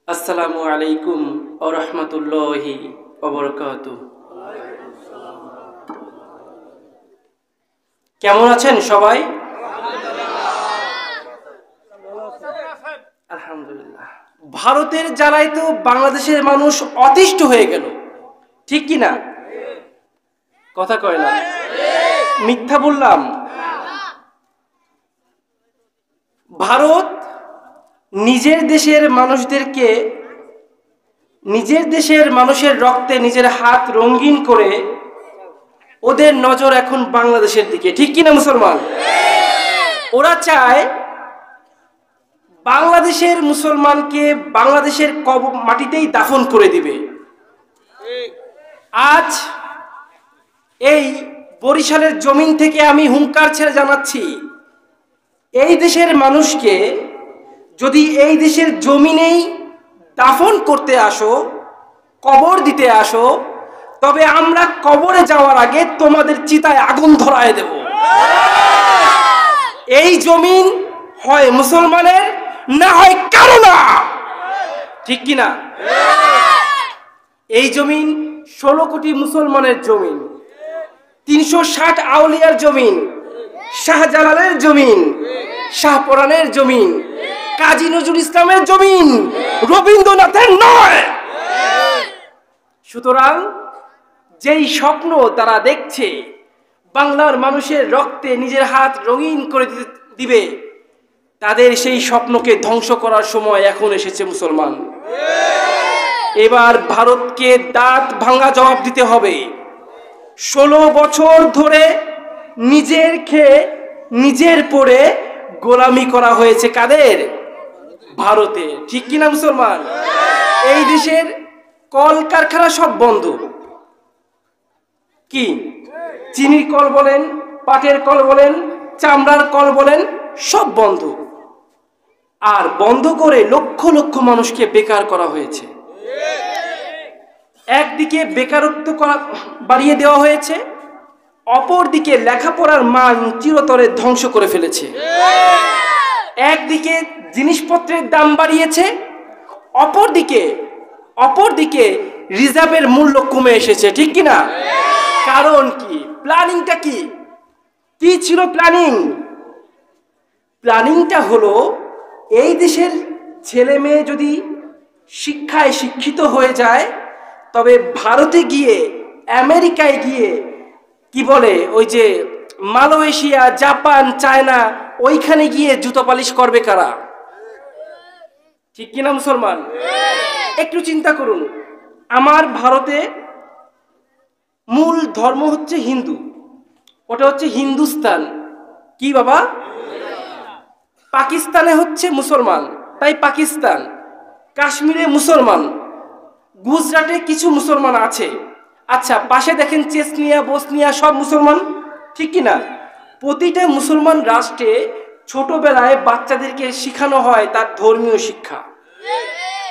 আসসালামু আলাইকুম ওয়া রাহমাতুল্লাহি ওয়া বারাকাতুহু। কেমন আছেন সবাই? আলহামদুলিল্লাহ। ভারতের জ্বালায় তো বাংলাদেশের মানুষ অতিষ্ঠ হয়ে গেল, ঠিক কি না? কথা কয় না, মিথ্যা বললাম? ভারত নিজের দেশের মানুষদেরকে, নিজের দেশের মানুষের রক্তে নিজের হাত রঙিন করে ওদের নজর এখন বাংলাদেশের দিকে, ঠিক কিনা মুসলমান? ওরা চায় বাংলাদেশের মুসলমানকে বাংলাদেশের মাটিতেই দাফন করে দিবে। আজ এই বরিশালের জমিন থেকে আমি হুঙ্কার ছেড়ে জানাচ্ছি, এই দেশের মানুষকে যদি এই দেশের জমিনেই দাফন করতে আসো, কবর দিতে আসো, তবে আমরা কবরে যাওয়ার আগে তোমাদের চিতায় আগুন ধরায় দেব। এই জমিন হয় মুসলমানের, না হয় কারো না, ঠিক কিনা? এই জমিন 16 কোটি মুসলমানের জমিন, 360 আউলিয়ার জমিন, শাহজালালের জমিন, শাহপরানের জমিন, কাজী নজরুল ইসলামের জমিন, রবীন্দ্রনাথের নয়। সুতরাং যেই স্বপ্ন তারা দেখছে বাংলার মানুষের রক্তে নিজের হাত রঙিন করে দিবে, তাদের সেই স্বপ্নকে ধ্বংস করার সময় এখন এসেছে মুসলমান। এবার ভারতকে দাঁত ভাঙা জবাব দিতে হবে। 16 বছর ধরে নিজের খেয়ে নিজের পরে গোলামি করা হয়েছে কাদের? ভারতে, ঠিক কিনা মুসলমান? এই দেশের কল কারখানা সব বন্ধ। কি চিনির কল বলেন, পাটের কল বলেন, চামড়ার কল বলেন, সব বন্ধ। আর বন্ধ করে লক্ষ লক্ষ মানুষকে বেকার করা হয়েছে। একদিকে বেকারত্ব বাড়িয়ে দেওয়া হয়েছে, অপরদিকে লেখাপড়ার মান চিরতরে ধ্বংস করে ফেলেছে। একদিকে জিনিসপত্রের দাম বাড়িয়েছে, অপরদিকে রিজার্ভের মূল্য কমে এসেছে, ঠিক কিনা? কারণ কি? প্ল্যানিংটা কি ছিল? প্ল্যানিংটা হলো এই দেশের ছেলে মেয়ে যদি শিক্ষায় শিক্ষিত হয়ে যায়, তবে ভারতে গিয়ে, আমেরিকায় গিয়ে, কি বলে ওই যে মালয়েশিয়া, জাপান, চায়না, ওইখানে গিয়ে জুতো পালিশ করবে কারা? ঠিক কিনা মুসলমান? একটু চিন্তা করুন, আমার ভারতে মূল ধর্ম হচ্ছে হিন্দু, ওটা হচ্ছে হিন্দুস্তান। কি বাবা? পাকিস্তানে হচ্ছে মুসলমান, তাই পাকিস্তান। কাশ্মীরে মুসলমান, গুজরাটে কিছু মুসলমান আছে। আচ্ছা, পাশে দেখেন চেচনিয়া, বসনিয়া, সব মুসলমান, ঠিক কিনা? প্রতিটা মুসলমান রাষ্ট্রে ছোটবেলায় বাচ্চাদেরকে শেখানো হয় তার ধর্মীয় শিক্ষা।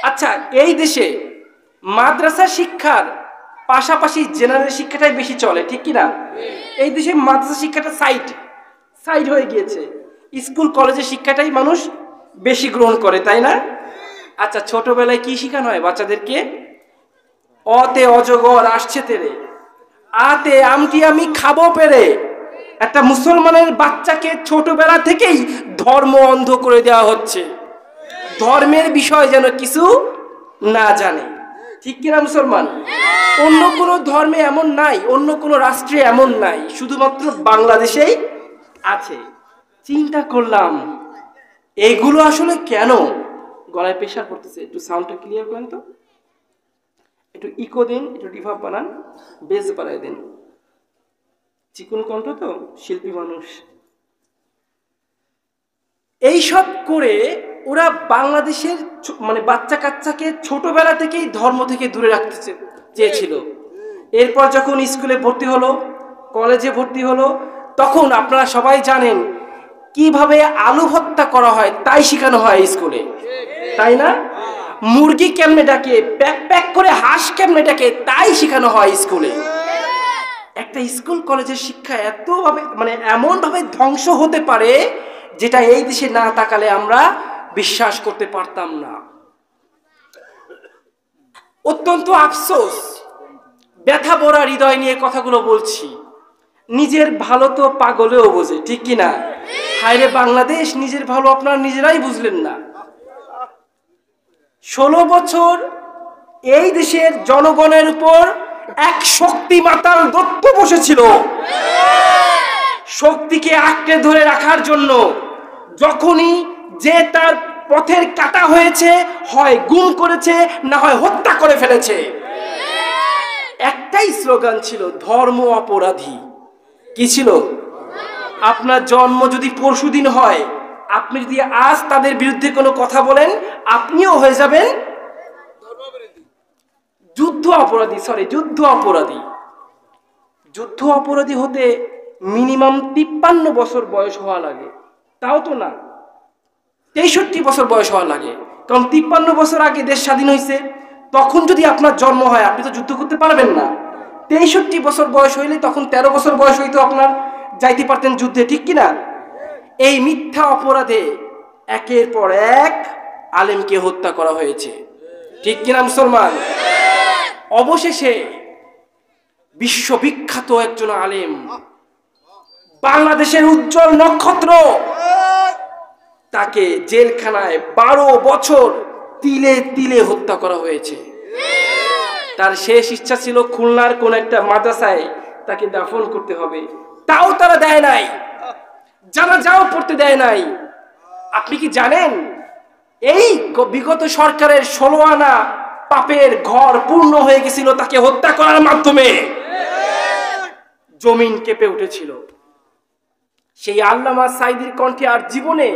আচ্ছা, এই দেশে মাদ্রাসা শিক্ষার পাশাপাশি জেনারেল শিক্ষাটাই বেশি চলে, ঠিক কিনা? এই দেশে মাদ্রাসা শিক্ষাটা সাইড হয়ে গিয়েছে, স্কুল কলেজের শিক্ষাটাই মানুষ বেশি গ্রহণ করে, তাই না? আচ্ছা, ছোটবেলায় কি শেখানো হয় বাচ্চাদেরকে? অতে অজগর আসছে তেরে, আতে আমটি আমি খাবো পেরে। একটা মুসলমানের বাচ্চাকে ছোটবেলা থেকেই ধর্ম অন্ধ করে দেওয়া হচ্ছে, ধর্মের বিষয় যেন কিছু না জানে, ঠিক কিনা মুসলমান? অন্য কোনো ধর্মে এমন নাই, অন্য কোনো রাষ্ট্রে এমন নাই, শুধুমাত্র বাংলাদেশেই আছে। চিন্তা করলাম এগুলো আসলে কেন? গলায় প্রেশার পড়তেছে, একটু সাউন্ডটা ক্লিয়ার করেন তো, একটু ইকো দিন, একটু রিভার্ব বানান, বেস বাড়াই দিন। চিকুন কণ্ঠ তো, শিল্পী মানুষ। এইসব করে ওরা বাংলাদেশের মানে বাচ্চা কাচ্চাকে ছোটবেলা থেকেই ধর্ম থেকে দূরে রাখতে চেয়েছিল। এরপর যখন স্কুলে ভর্তি হলো, কলেজে ভর্তি হলো, তখন আপনারা সবাই জানেন কিভাবে আলু ভর্তা করা হয় তাই শেখানো হয় স্কুলে, তাই না? মুরগি কেমনে ডাকে, প্যাক প্যাক করে হাঁস কেমনে ডাকে তাই শেখানো হয় স্কুলে। একটা স্কুল কলেজের শিক্ষা এতভাবে মানে এমন ভাবে ধ্বংস হতে পারে যেটা এই দেশে না তাকালে আমরা বিশ্বাস করতে পারতাম না। অত্যন্ত আফসোস, ব্যথা ভরা হৃদয় নিয়ে কথাগুলো বলছি। নিজের ভালো তো পাগলেও বোঝে, ঠিক কিনা? হায়রে বাংলাদেশ, নিজের ভালো আপনারা নিজেরাই বুঝলেন না। 16 বছর এই দেশের জনগণের উপর এক শক্তি মাতাল দত্ত বসেছিল, শক্তিকে আঁকড়ে ধরে রাখার জন্য। যখনই যে তার পথের কাটা হয়েছে, হয় গুম করেছে, না হয় হত্যা করে ফেলেছে। একটাই স্লোগান ছিল, ধর্ম অপরাধী। কি ছিল? আপনার জন্ম যদি পরশুদিন হয়, আপনি যদি আজ তাদের বিরুদ্ধে কোনো কথা বলেন, আপনিও হয়ে যাবেন যুদ্ধ অপরাধী। যুদ্ধ অপরাধী। যুদ্ধ অপরাধী হতে মিনিমাম 53 বছর বয়স হওয়া লাগে, তাও তো না, 63 বছর বয়স হওয়া লাগে। কারণ 53 বছর আগে দেশ স্বাধীন হয়েছে, তখন যদি আপনার জন্ম হয়, আপনি তো যুদ্ধ করতে পারবেন না। 63 বছর বয়স হইলে তখন 13 বছর বয়স হইতো আপনার, যাইতে পারতেন যুদ্ধে, ঠিক কিনা? এই মিথ্যা অপরাধে একের পর এক আলেমকে হত্যা করা হয়েছে, ঠিক কিনা মুসলমান? অবশেষে বিশ্ববিখ্যাত একজন আলেম, বাংলাদেশের উজ্জ্বল নক্ষত্র, তাকে জেলখানায় 12 বছর তিলে তিলে হত্যা করা হয়েছে। তার শেষ ইচ্ছা ছিল খুলনার কোন একটা মাদ্রাসায় তাকে দাফন করতে হবে, তাও তারা দেয় নাই, জানাজাও পড়তে দেয় নাই। আপনি কি জানেন, এই বিগত সরকারের 16 আনা পাপের ঘর পূর্ণ হয়ে গেছিল তাকে হত্যা করার মাধ্যমে। জমিন কেঁপে উঠেছিল। সেই আল্লামা সাঈদীর কণ্ঠে আর জীবনে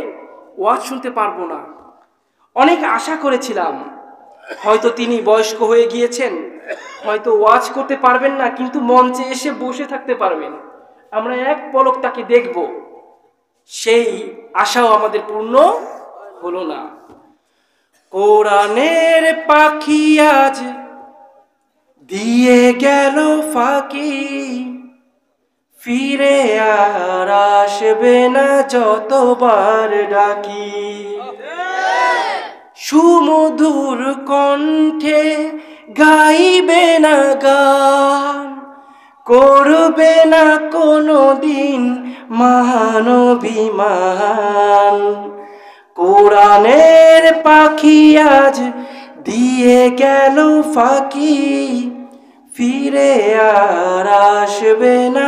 ওয়াজ শুনতে পারবো না। অনেক আশা করেছিলাম, হয়তো তিনি বয়স্ক হয়ে গিয়েছেন, হয়তো ওয়াজ করতে পারবেন না, কিন্তু মঞ্চে এসে বসে থাকতে পারবেন, আমরা এক পলক তাকে দেখব। সেই আশাও আমাদের পূর্ণ হলো না। কোরআনের পাখি আজ দিয়ে গেল ফাঁকি, ফিরে আর আসবে না যতবার ডাকি। সুমধুর কণ্ঠে গাইবে না গান, করবে না কোনো দিন মানবিমান। কোরআনের পাখি আজ দিয়ে গেল ফাঁকি, ফিরে আর আসবে না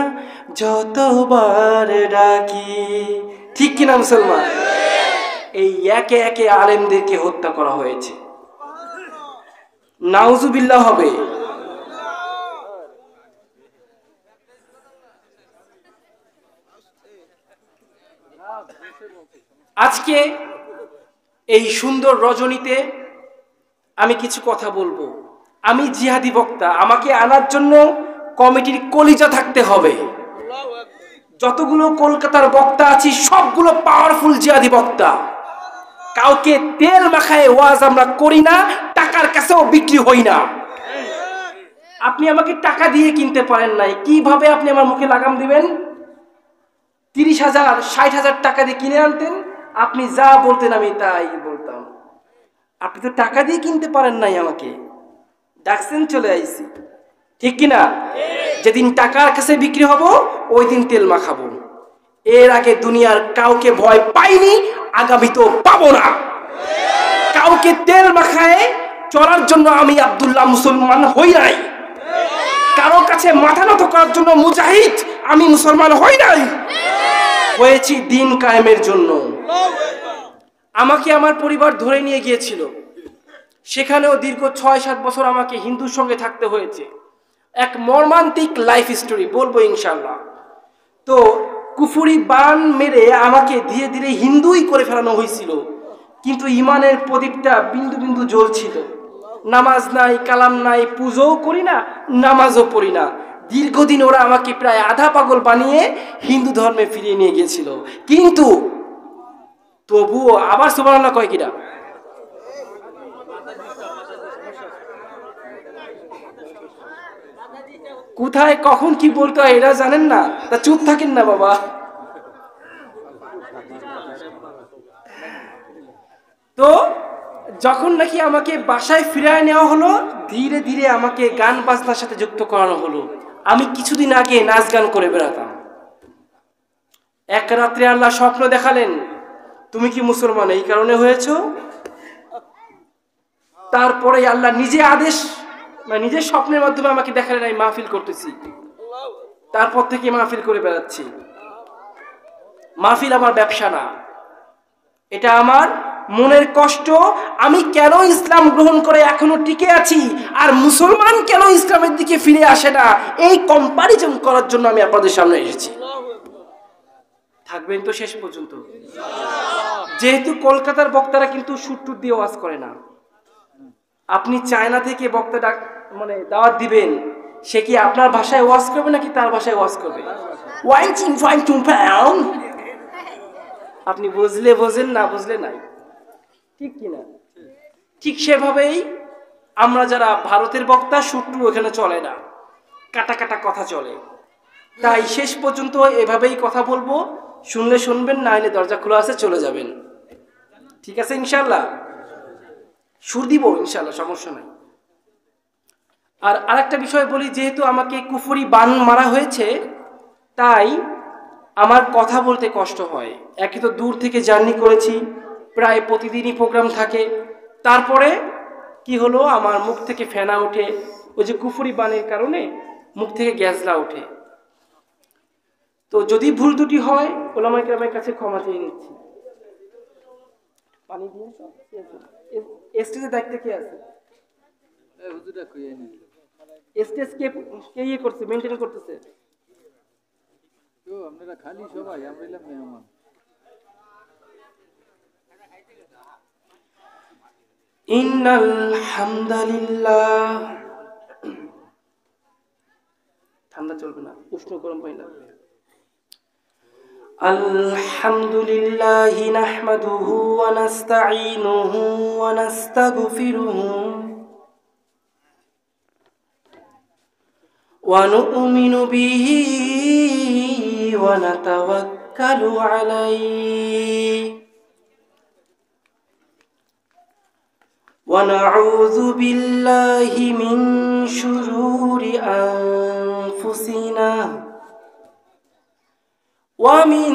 যতবার ডাকি। ঠিক কিনা মুসলমান? এই একে একে আলেমদেরকে হত্যা করা হয়েছে, নাউজুবিল্লাহ হবে। আজকে এই সুন্দর রজনীতে আমি কিছু কথা বলবো। আমি জিহাদি বক্তা, আমাকে আনার জন্য কমিটির কলিজা থাকতে হবে। যতগুলো কলকাতার বক্তা আছি সবগুলো পাওয়ারফুল জিহাদি বক্তা। কাউকে তেল মাখায় ওয়াজ আমরা করি না, টাকার কাছেও বিক্রি হই না। আপনি আমাকে টাকা দিয়ে কিনতে পারেন নাই, কিভাবে আপনি আমার মুখে লাগাম দিবেন? 30,000 60,000 টাকা দিয়ে কিনে আনতেন, আপনি যা বলতেন আমি তাই বলতাম। আপনি তো টাকা দিয়ে কিনতে পারেন নাই, আমাকে ডাকছেন, চলে আইছি, ঠিক কিনা? যেদিন টাকার কাছে বিক্রি হব ওই দিন তেল মাখাবো। এর আগে দুনিয়ার কাউকে ভয় পাইনি, আগামী তো পাবো না। কাউকে তেল মাখায় চলার জন্য আমি আব্দুল্লাহ মুসলমান হই নাই। কারো কাছে মাথা নত করার জন্য মুজাহিদ আমি মুসলমান হই নাই, হয়েছি দিন কায়েমের জন্য। আমাকে আমার পরিবার ধরে নিয়ে গিয়েছিল, সেখানেও দীর্ঘ 6-7 বছর আমাকে হিন্দুর সঙ্গে থাকতে হয়েছে। এক মর্মান্তিক লাইফ স্টোরি বলবো ইনশাল্লাহ। তো কুফুরি বান মেরে আমাকে ধীরে ধীরে হিন্দুই করে ফেলানো হয়েছিল, কিন্তু ইমানের প্রদীপটা বিন্দু বিন্দু জ্বলছিল। নামাজ নাই, কালাম নাই, পুজোও করি না, নামাজও পড়ি না। দীর্ঘদিন ওরা আমাকে প্রায় আধা পাগল বানিয়ে হিন্দু ধর্মে ফিরিয়ে নিয়ে গিয়েছিল, কিন্তু তবুও আবার সুবহানাল্লাহ কয় কিনা? কোথায় কখন কি বলতে হয় এরা জানেন না, তা চুপ থাকেন না বাবা। তো যখন নাকি আমাকে বাসায় ফিরায় নেওয়া হলো, ধীরে ধীরে আমাকে গান বাজনার সাথে যুক্ত করানো হলো। আমি কিছুদিন আগে নাচ গান করে বেড়াতাম। এক রাত্রে আল্লাহ স্বপ্ন দেখালেন, তুমি কি মুসলমান এই কারণে হয়েছো? তারপরে আল্লাহ নিজে আদেশ, মানে নিজের স্বপ্নের মাধ্যমে আমাকে দেখালেন আমি মাহফিল করতেছি। তারপর থেকে মাহফিল করে বেড়াচ্ছি। মাহফিল আমার ব্যবসা না, এটা আমার মনের কষ্ট। আমি কেন ইসলাম গ্রহণ করে এখনো টিকে আছি, আর মুসলমান কেন ইসলামের দিকে ফিরে আসে না, এই কম্পারিজন করার জন্য আমি আপনাদের সামনে এসেছি। থাকবেন তো শেষ পর্যন্ত? যেহেতু কলকাতার বক্তারা কিন্তু সুর দিয়ে ওয়াজ করে না, আপনি চায়না থেকে বক্তা মানে দাওয়াত দিবেন, সে কি আপনার ভাষায় ওয়াজ করবে নাকি তার ভাষায় ওয়াজ করবে? আপনি বুঝলে বোঝেন, না বুঝলে নাই, ঠিক কিনা? ঠিক সেভাবেই আমরা যারা ভারতের বক্তা, সুট্টু ওখানে চলে না, কাটা কাটা কথা চলে। তাই শেষ পর্যন্ত এভাবেই কথা বলবো, শুনলে শুনবেন, না হলে দরজা খোলা আছে চলে যাবেন। ঠিক আছে ইনশাল্লাহ? সুর দিব ইনশাল্লাহ, সমস্যা নাই। আর আরেকটা বিষয় বলি, যেহেতু আমাকে কুফরি বান মারা হয়েছে, তাই আমার কথা বলতে কষ্ট হয়। একে তো দূর থেকে জার্নি করেছি, প্রায় প্রতিদিনই প্রোগ্রাম থাকে। তারপরে কি হলো, আমার মুখ থেকে ফেনা ওঠে, ওই যে কুফরি বানের কারণে মুখ থেকে গ্যাসলা ওঠে। তো যদি ভুল ত্রুটি হয়, ওলামায়ে কেরামের কাছে ক্ষমা চেয়ে নিচ্ছি। পানি দিয়ে স্টেজে দায়িত্বে কে আছে? স্টেজ কে ইয়ে করছে, মেনটেন করতেছে? আপনারা খালি সবাই, আমরা এলাম মেহমান। ইন্নাল হামদালিল্লাহ, ঠান্ডা চলবে না, উষ্ণ গরম পানি লাগবে। আলহামদুলিল্লাহি নাহমাদুহু ওয়া নাস্তাঈনুহু ওয়া নাস্তাগফিরুহু ওয়া নু'মিনু বিহি ওয়া নাতাওয়াক্কালু আলাইহি ওয়া নাউযু বিল্লাহি মিন শুরুরি আনফুসিনা ওয়া মিন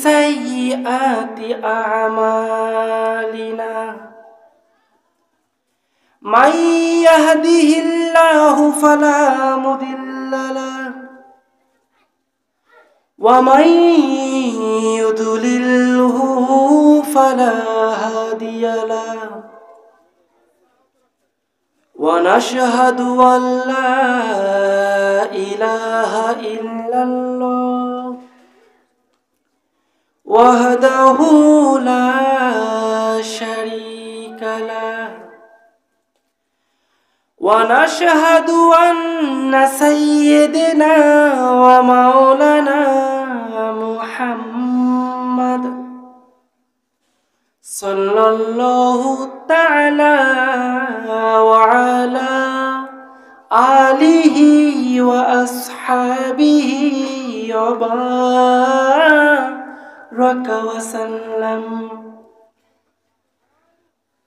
সাইয়্যাতি আ'মালিনা। মান ইয়াহদিহিল্লাহু ফালা মুদিল্লা লাহু ওয়া মান ইউদ্লিলহু ফালা হাদিয়া লাহু। ওয়া নাশহাদু আল লা ইলাহা ইল্লাল্লাহ ওয়াহদাহু লা শারীকা লাহু ওয়া নাশহাদু আন্না সাইয়্যিদানা ওয়া মাওলানা মুহাম্মাদ সাল্লাল্লাহু তাআলা ওয়া আলা আলিহি ওয়া আসহাবিহি ওয়া বারাকা ওয়া সাল্লাম।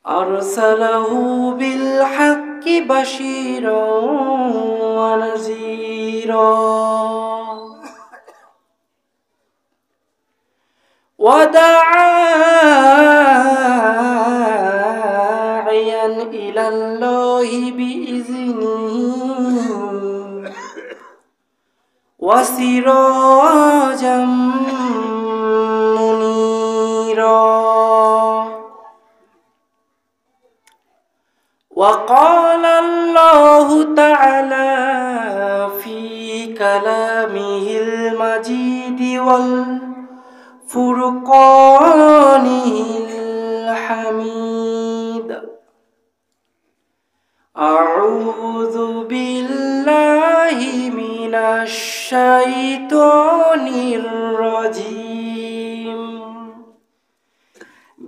আরসালাহু বিল হাক্কি বাশীরান ওয়া নাযীরা ওয়া দাঈয়ান ইলাল্লাহি বিইযনিহি ওয়া সিরাজাম মুনীরা। وقال الله تعالى في كلامه المجيد والفرقانه الحميد. أعوذ بالله من الشيطان الرجيم.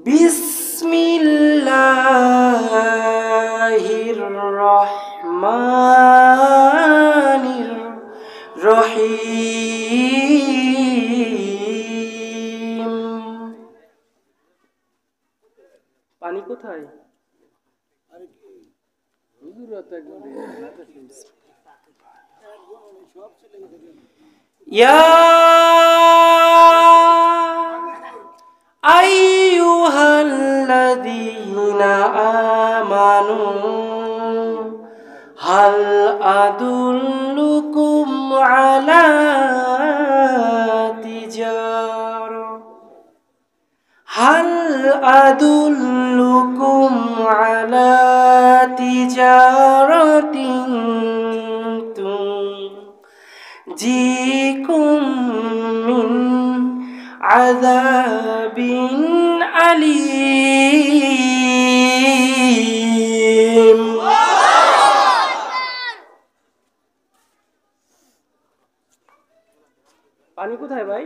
بسم الله الرحمن الرحيم. পানি কোথায়? ইয়া আইয়ুহাল্লাযীনা আমানু হাল আদুল্লুকুম আলা তিজারা হাল আদুল্লুকুম আলা তিজারাতিন তুনজিকুম মিন আযাবিন আলীম। পানি কোথায় ভাই?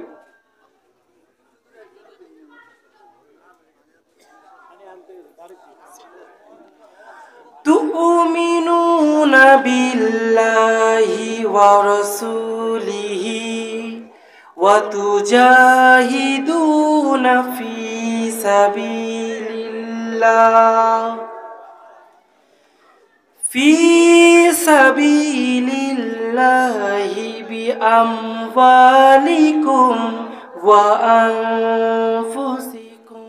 তুমিনুনা বিল্লাহি ওয়া রাসূলিহি ওয়া তুজাহিদুনা ফি সাবিলিল্লাহ বিআমওয়ালিকুম ওয়া আনফুসিকুম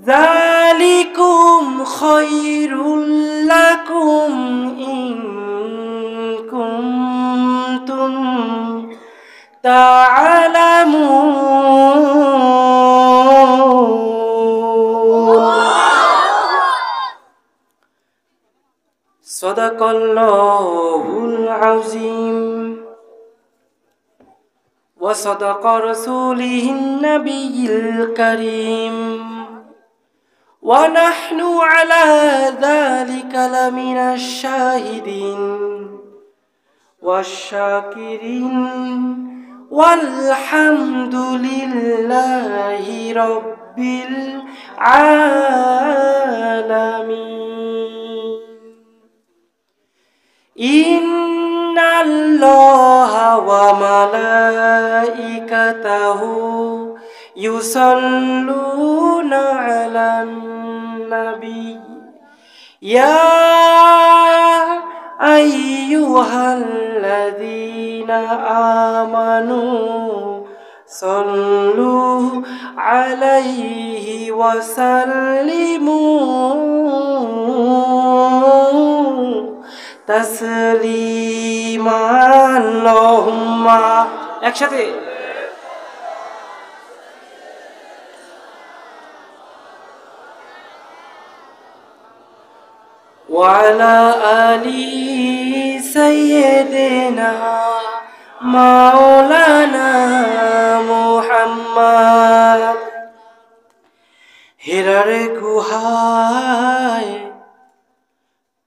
যালিকুম খায়রুল লাকুম ইন কুনতুম তা'লামুন। সাদাকাল্লাহুল আযীম ওয়া সাদাকা রাসূলুহুন নাবিয়্যুল কারীম ওয়া নাহনু আলা যালিকা লামিনাশ শাহিদিন ওয়াশ শাকিরিন ওয়ালহামদুলিল্লাহি রাব্বিল আলামিন। ইন্নাল্লাহা ওয়া মালাইকাতাহু ইউসাল্লুনা আলান নাবী ইয়া আইয়ুহাল্লাযীনা আমানু সাল্লু আলাইহি ওয়া সাল্লিমু তাসলিমা। আল্লাহুম্মা একসাথে ওয়ালা আলি সাইয়্যিদিনা মাওলানা মুহাম্মদ। হেরার গুহায়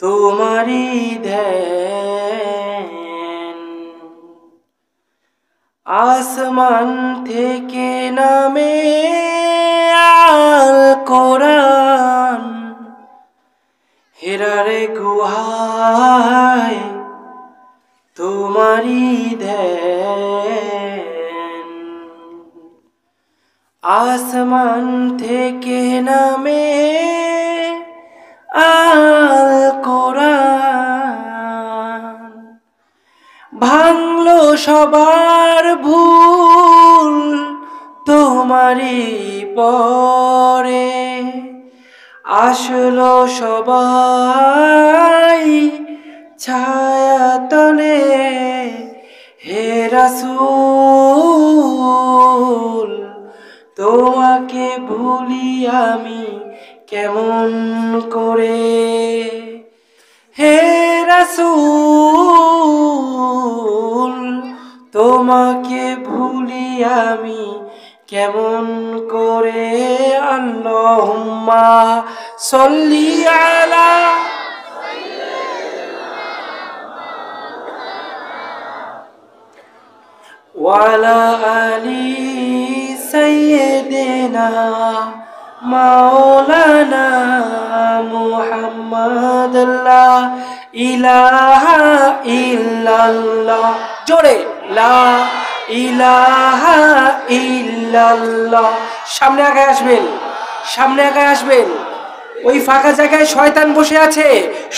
তোমারি ধ্যান, আসমান থেকে নামে আল কোরআন। হেরার গুহায় তোমারি ধ্যান, আসমান থেকে নামে আল কোরআন। ভাঙলো সবার ভুল তোমারি পরে, আসলো সবাই ছায়া তলে। হে রাসূল তোমাকে ভুলি আমি কেমন করে, হে রাসূল তোমাকে ভুলি আমি কেমন করে। আল্লাহুম্মা সাল্লি আলা ওয়ালা আলি সাইয়্যিদিনা মাওলানা মুহাম্মদ। লা ইলাহা ইল্লাল্লাহ, জোরে লা ইলাহা ইল্লাল্লাহ। সামনে আগায় আসবেন, সামনে আগায় আসবেন। ওই ফাঁকা জায়গায় শয়তান বসে আছে,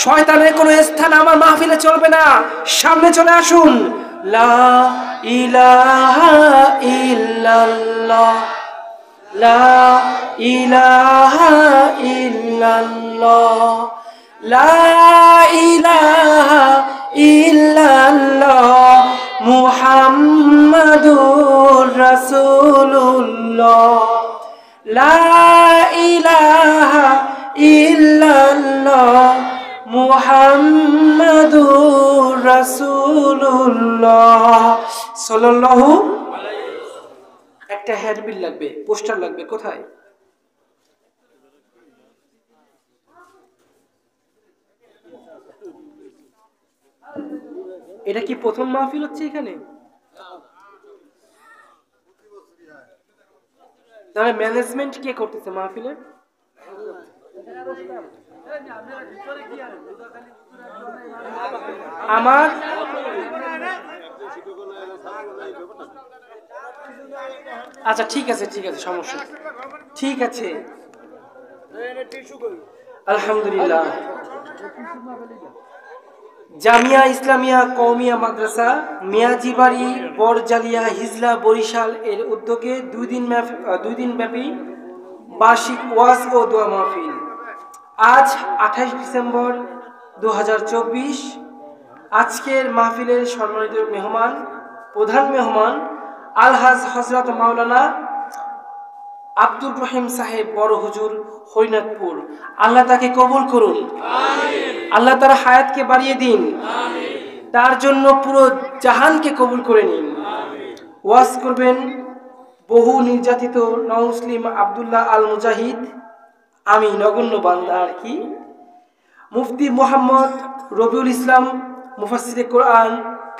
শয়তানের কোনো স্থান আমার মাহফিলে চলবে না। সামনে চলে আসুন। লা ইলাহা ইল্লাল্লাহ, লা ইলাহা ইল্লাল্লাহ, লা ইলাহা ইল্লাল্লাহ, মুহাম্মাদুর রাসূলুল্লাহ, লা ইলাহা ইল্লাল্লাহ, মুহাম্মাদুর রাসূলুল্লাহ সাল্লাল্লাহু। একটা হ্যান্ডবিল লাগবে, পোস্টার লাগবে। কোথায়? এটা কি প্রথম মাহফিল হচ্ছে এখানে? তাহলে ম্যানেজমেন্ট কে করতেছে মাহফিলের? আমার আচ্ছা ঠিক আছে, ঠিক আছে, সমস্যা ঠিক আছে। আলহামদুলিল্লাহ। জামিয়া ইসলামিয়া কওমিয়া মাদ্রাসা মিয়াজিবাড়ি বরজালিয়া হিজলা বরিশাল এর উদ্যোগে দুই দিন ব্যাপী বার্ষিক ওয়াজ ও দোয়া মাহফিল আজ 28 ডিসেম্বর 2024। আজকের মাহফিলের সম্মানিত মেহমান, প্রধান মেহমান আলহাজ হযরত মাওলানা আব্দুর রহিম সাহেব বড় হুজুর হরিনাথপুর। আল্লাহ তাকে কবুল করুন, আল্লাহ তার হায়াতকে বাড়িয়ে দিন, তার জন্য পুরো জাহানকে কবুল করে নিন। ওয়াজ করবেন বহু নির্যাতিত নওমুসলিম আব্দুল্লাহ আল মুজাহিদ, আমি নগণ্য বান্দা আর কি, মুফতি মোহাম্মদ রবিউল ইসলাম মুফাসসিরে কোরআন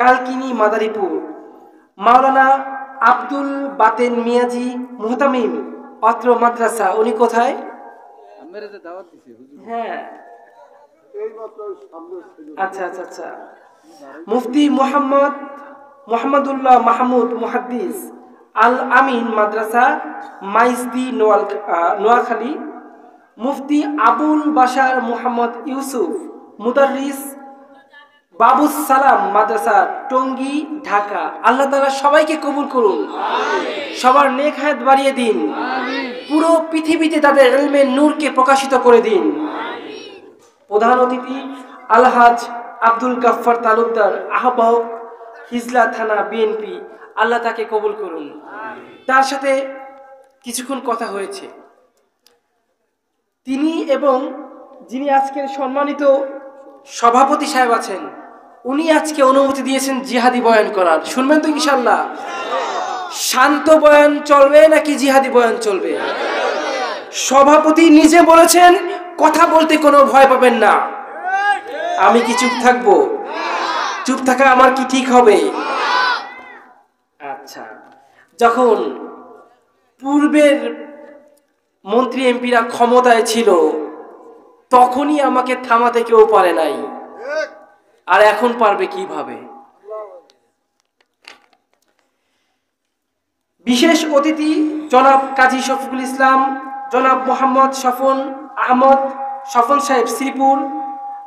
কালকিনি মাদারীপুর, মাওলানা আব্দুল বাতেন মিয়াজি মুহতামিম অত্র মাদ্রাসা। উনি কোথায়? হ্যাঁ, আচ্ছা আচ্ছা আচ্ছা। মুফতি মোহাম্মদুল্লাহ মাহমুদ মুহাদ্দিস আল আমিন মাদ্রাসা মাইজদি নোয়াখালী, মুফতি আবুল বাশার মুহাম্মদ ইউসুফ মুদাররিস বাবুস সালাম মাদ্রাসা টঙ্গী ঢাকা। আল্লাহ তাআলা সবাইকে কবুল করুন, সবার নেক হায়াত বাড়িয়ে দিন, পুরো পৃথিবীতে তাদের ইলমের নূরকে প্রকাশিত করে দিন। প্রধান অতিথি আলহাজ আব্দুল গাফফার তালুকদার, আহ্বায়ক হিজলা থানা বিএনপি। আল্লাহ তাকে কবুল করুন। তার সাথে কিছুক্ষণ কথা হয়েছে। তিনি এবং যিনি আজকের সম্মানিত সভাপতি সাহেব আছেন, উনি আজকে অনুমতি দিয়েছেন জিহাদি বয়ান করার। শুনবেন তো ইনশাআল্লাহ? শান্ত বয়ান চলবে নাকি জিহাদি বয়ান চলবে? সভাপতি নিজে বলেছেন কথা বলতে কোনো ভয় পাবেন না। আমি কি চুপ থাকবো? চুপ থাকা আমার কি ঠিক হবে? আচ্ছা, যখন পূর্বের মন্ত্রী এমপিরা ক্ষমতায় ছিল তখনই আমাকে থামাতে কেউ পারে নাই, আর এখন পারবে কিভাবে? বিশেষ অতিথি জনাব কাজী শফিকুল ইসলাম, জনাব মোহাম্মদ স্বপন সাহেব শ্রীপুর,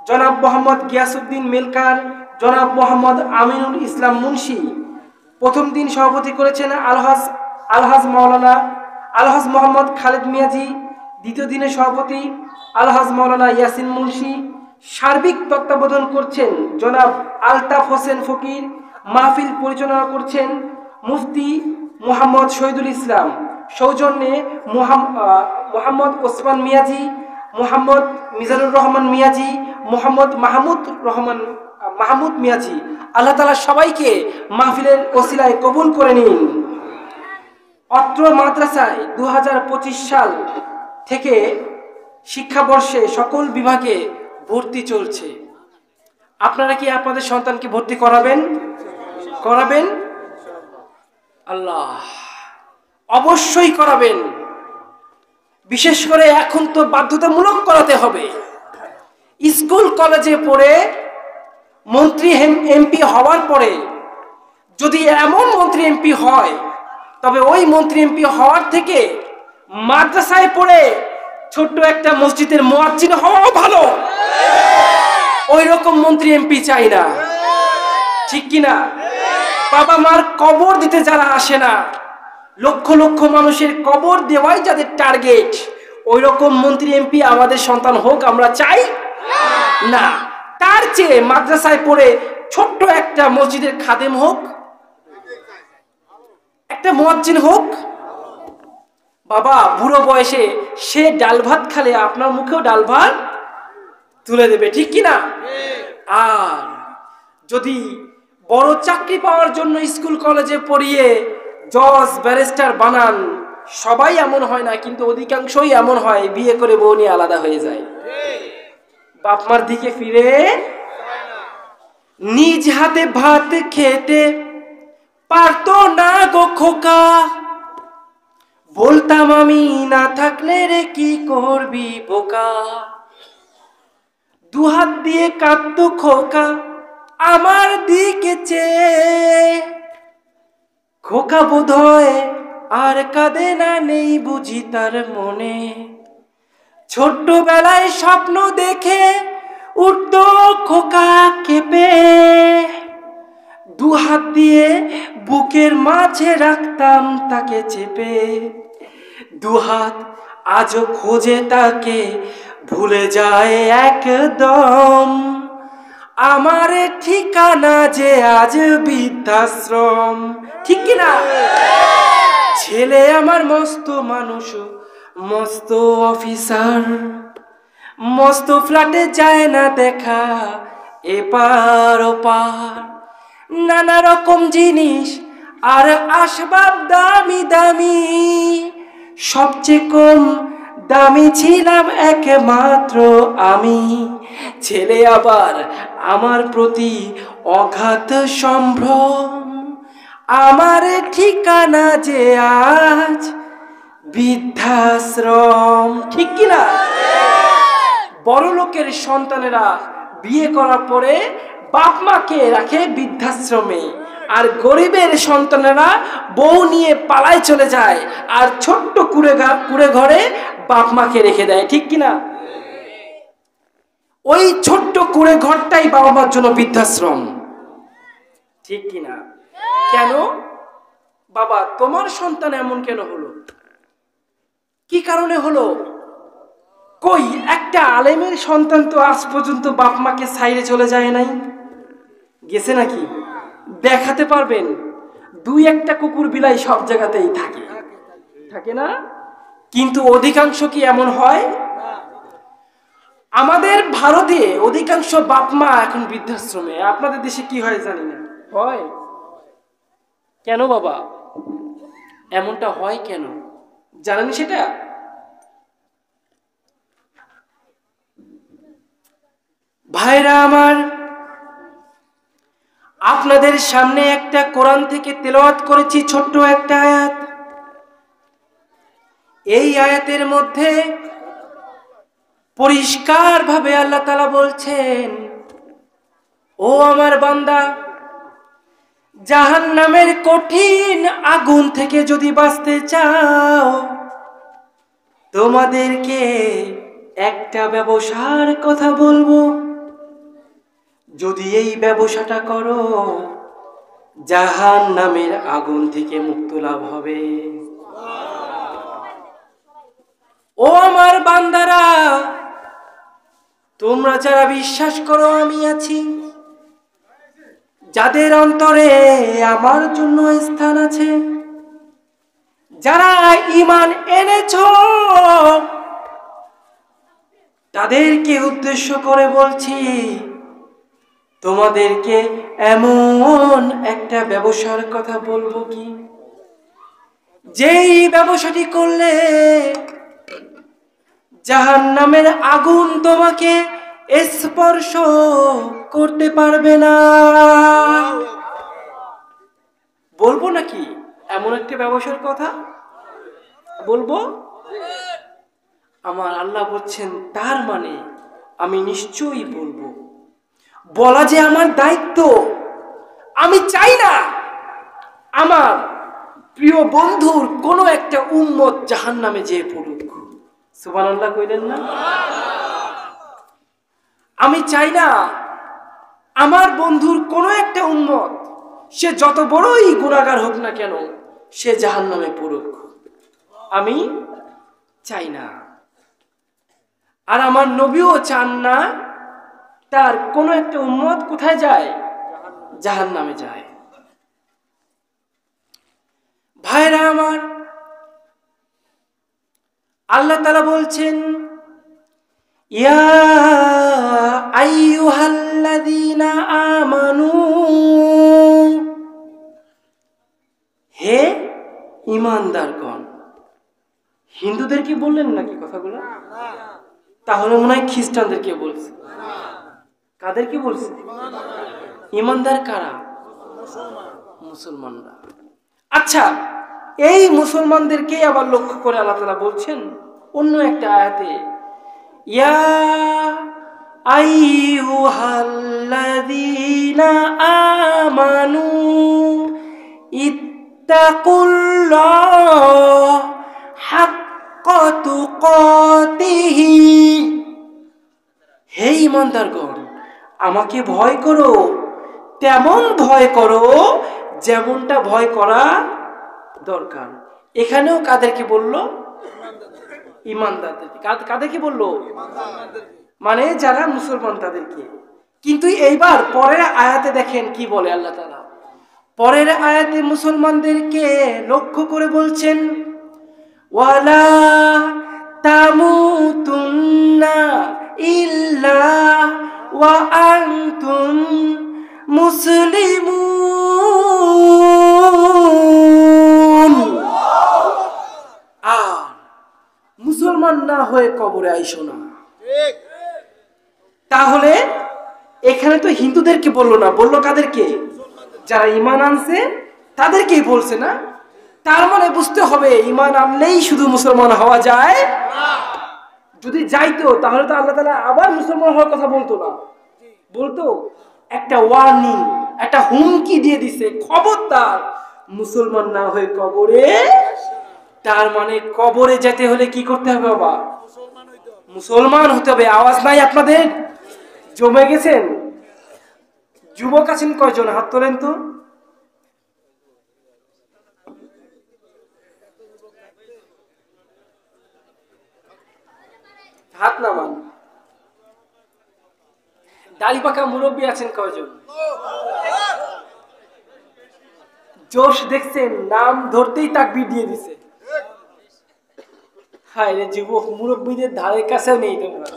জনাব মোহাম্মদ গিয়াসউদ্দিন মেলকার, জনাব মোহাম্মদ আমিনুল ইসলাম মুন্সি। প্রথম দিন সভাপতি করেছেন আলহাজ মোহাম্মদ খালেদ মিয়াজি। দ্বিতীয় দিনে সভাপতি আলহাজ মাওলানা ইয়াসিন মুন্সি। সার্বিক তত্ত্বাবধান করছেন জনাব আলতাফ হোসেন ফকির। মাহফিল পরিচালনা করছেন মুফতি মোহাম্মদ শহীদুল ইসলাম। সৌজন্যে মোহাম্মদ ওসমান মিয়াজি, মোহাম্মদ মিজানুর রহমান মিয়াজি, মোহাম্মদ মাহমুদ মিয়াজি। আল্লাহ তাআলা সবাইকে মাহফিলের ওসিলায় কবুল করে নিন। অত্র মাদ্রাসায় 2025 সাল থেকে শিক্ষাবর্ষে সকল বিভাগে ভর্তি চলছে। আপনারা কি আপনাদের সন্তানকে ভর্তি করাবেন? আল্লাহ, অবশ্যই করাবেন। বিশেষ করে এখন তো বাধ্যতামূলক করাতে হবে। স্কুল কলেজে পড়ে মন্ত্রী এমপি হওয়ার পরে যদি এমন মন্ত্রী এমপি হয়, তবে ওই মন্ত্রী এমপি হওয়ার থেকে মাদ্রাসায় পড়ে ছোট্ট একটা মসজিদের মুয়াজ্জিন হওয়াও ভালো, ওই রকম মন্ত্রী এমপি চাই না, ঠিক কিনা? বাবা মার কবর দিতে যারা আসে না, লক্ষ লক্ষ মানুষের কবর দেওয়াই যাদের টার্গেট, ওই রকম মন্ত্রী এমপি আমাদের সন্তান হোক আমরা চাই না। তার চেয়ে মাদ্রাসায় পড়ে ছোট্ট একটা মসজিদের খাদেম হোক, একটা মুয়াজ্জিন হোক। বাবা বুড়ো বয়সে সে ডাল ভাত খালে আপনার মুখেও ডাল ভাত তুলে দেবে, ঠিক কিনা? আর যদি বড় চাকরি পাওয়ার জন্য স্কুল কলেজে পড়িয়ে জজ ব্যারিস্টার বানান, সবাই এমন হয় না, কিন্তু অধিকাংশই এমন হয় বিয়ে করে বউ নিয়ে আলাদা হয়ে যায়, বাপ মার দিকে ফিরে। নিজ হাতে ভাত খেতে পারতো না গো খোকা, বলতাম আমি না থাকলে রে কি করবি বোকা। দুহাত দিয়ে কাঁদতো খোকা আমার দিকে চেয়ে, খোকা বোধহয় আর কাঁদে না, নেই বুঝি তার মনে। ছোট্টবেলায় স্বপ্ন দেখে উঠতো খোকা কেঁপে, দুহাত দিয়ে বুকের মাঝে রাখতাম তাকে চেপে। দুহাত আজও খোঁজে তাকে, ভুলে যায় একদম, আমার ঠিকানা যে আজ বৃদ্ধাশ্রম, ঠিক কিনা? ছেলে আমার মস্ত মানুষ, মস্ত অফিসার, মস্ত ফ্ল্যাটে যায় না দেখা এপার ওপার। নানা রকম জিনিস আর আসবাব দামি দামি, সবচেয়ে কম দামি ছিলাম একমাত্র আমি। ছেলে আবার আমার প্রতি অগাধ সম্ভ্রম, আমার ঠিকানা যে আজ বৃদ্ধাশ্রম, ঠিক কিনা? বড় লোকের সন্তানেরা বিয়ে করার পরে বাপ মাকে রাখে বৃদ্ধাশ্রমে, আর গরিবের সন্তানেরা বউ নিয়ে পালায় চলে যায়, আর ছোট্ট কুড়ে ঘরে বাপ মাকে রেখে দেয়, ঠিক কিনা? ওই ছোট্ট কুড়ে ঘরটাই বাবা মার জন্য বৃদ্ধাশ্রম, ঠিক কিনা? কেন বাবা তোমার সন্তান এমন কেন হলো? কি কারণে হলো? কই একটা আলেমের সন্তান তো আজ পর্যন্ত বাপ মাকে ছাইরে চলে যায় নাই, গেছে নাকি? দেখাতে পারবেন? দুই একটা কুকুর বিলাই সব জায়গাতেই থাকে, থাকে না? কিন্তু অধিকাংশ কি এমন হয়? আমাদের ভারতে অধিকাংশ বাপ মা এখন বৃদ্ধাশ্রমে, আপনাদের দেশে কি হয় জানি না, হয় কেন বাবা? এমনটা হয় কেন জানেন সেটা? ভাইরা আমার, আপনাদের সামনে একটা কোরআন থেকে তেলাওয়াত করেছি ছোট্ট একটা আয়াত। এই আয়াতের মধ্যে পরিষ্কার ভাবে আল্লাহ তাআলা বলছেন, ও আমার বান্দা, জাহান্নামের কঠিন আগুন থেকে যদি বাঁচতে চাও, তোমাদেরকে একটা ব্যবসার কথা বলবো। যদি এই ব্যবসাটা করো, জাহান্নামের আগুন থেকে মুক্তি লাভ হবে। ও আমার বান্দারা, তোমরা যারা বিশ্বাস করো আমি আছি, যাদের অন্তরে আমার জন্য স্থান আছে, যারা ঈমান এনেছো, তাদেরকে উদ্দেশ্য করে বলছি, তোমাদেরকে এমন একটা ব্যবসার কথা বলবো কি, যেই ব্যবসাটি করলে জাহান্নামের আগুন তোমাকে স্পর্শ করতে পারবে না। বলবো নাকি এমন একটা ব্যবসার কথা? বলবো? আমার আল্লাহ বলছেন, তার মানে আমি নিশ্চয়ই বলবো। বলা যে আমার দায়িত্ব। আমি চাই না আমার প্রিয় বন্ধুর কোনো একটা উম্মত জাহান্নামে যেয়ে পড়ুক। সুবহানাল্লাহ কইলেন না? আমি চাই না আমার বন্ধুর কোনো একটা উম্মত সে যত বড়ই গুনাহগার হোক না কেন সে জাহান্নামে পড়ুক, আমি চাই না। আর আমার নবীও চান না তার কোনো একটা উম্মত কোথায় যায়? জাহান্নামে যায়। ভাইরা আমার, আল্লাহ তাআলা বলছেন, ইয়া আইয়ুহাল্লাযীনা আমানু, হে ঈমানদারগণ। হিন্দুদেরকে বললেন নাকি কথাগুলো? তাহলে মনে হয় খ্রিস্টানদেরকে বলছে। কাদেরকে বলছে? ঈমানদার কারা? মুসলমানরা। আচ্ছা, এই মুসলমানদেরকে আবার লক্ষ্য করে আল্লাহ তাআলা বলছেন অন্য একটা আয়াতে, ইয়া আইয়ুহাল্লাযীনা আমানু ইত্তাকুল্লাহ হাক্কা তুকাতিহি, হে ঈমানদারগণ আমাকে ভয় করো, তেমন ভয় করো যেমনটা ভয় করা দরকার। এখানেও কাদেরকে বলল? ঈমানদারদেরকে। কাদেরকে বলল? মানে যারা মুসলমান তাদেরকে। কিন্তু এইবার পরের আয়াতে দেখেন কি বলে আল্লাহ তাআলা। পরের আয়াতে মুসলমানদেরকে লক্ষ্য করে বলছেন, ওয়ালা তামুতুন্না ইল্লা ওয়া আনতুম মুসলিমুন। আর মুসলমান না হয়ে কবরে আইসো না। তাহলে এখানে তো হিন্দুদেরকে বললো না, বললো কাদেরকে? যারা ঈমান আনছে তাদেরকেই বলছে না? তার মানে বুঝতে হবে ঈমান আনলেই শুধু মুসলমান হওয়া যায় যদি যাইতো তাহলে তো আল্লাহ তাআলা আবার মুসলমান হওয়ার কথা বলতো না, বলতো একটা ওয়ার্নিং, একটা হুমকি দিয়ে দিছে, খবরদার মুসলমান না হয়ে কবরে। তার মানে কবরে যেতে হলে কি করতে হবে বাবা? মুসলমান হতে হবে। আওয়াজ নাই আপনাদের? জমে গেছেন? যুবক আছেন কয়জন? হাত তোলেন তো। হাত নামান। দাড়ি পাকা মুরব্বী আছেন কয়জন? জোশ দেখছেন? নাম ধরতেই তাকবীর দিয়ে দিছে। হায় রে, যুবক মুরব্বীদের ধারে কাছেও নেই তোমরা।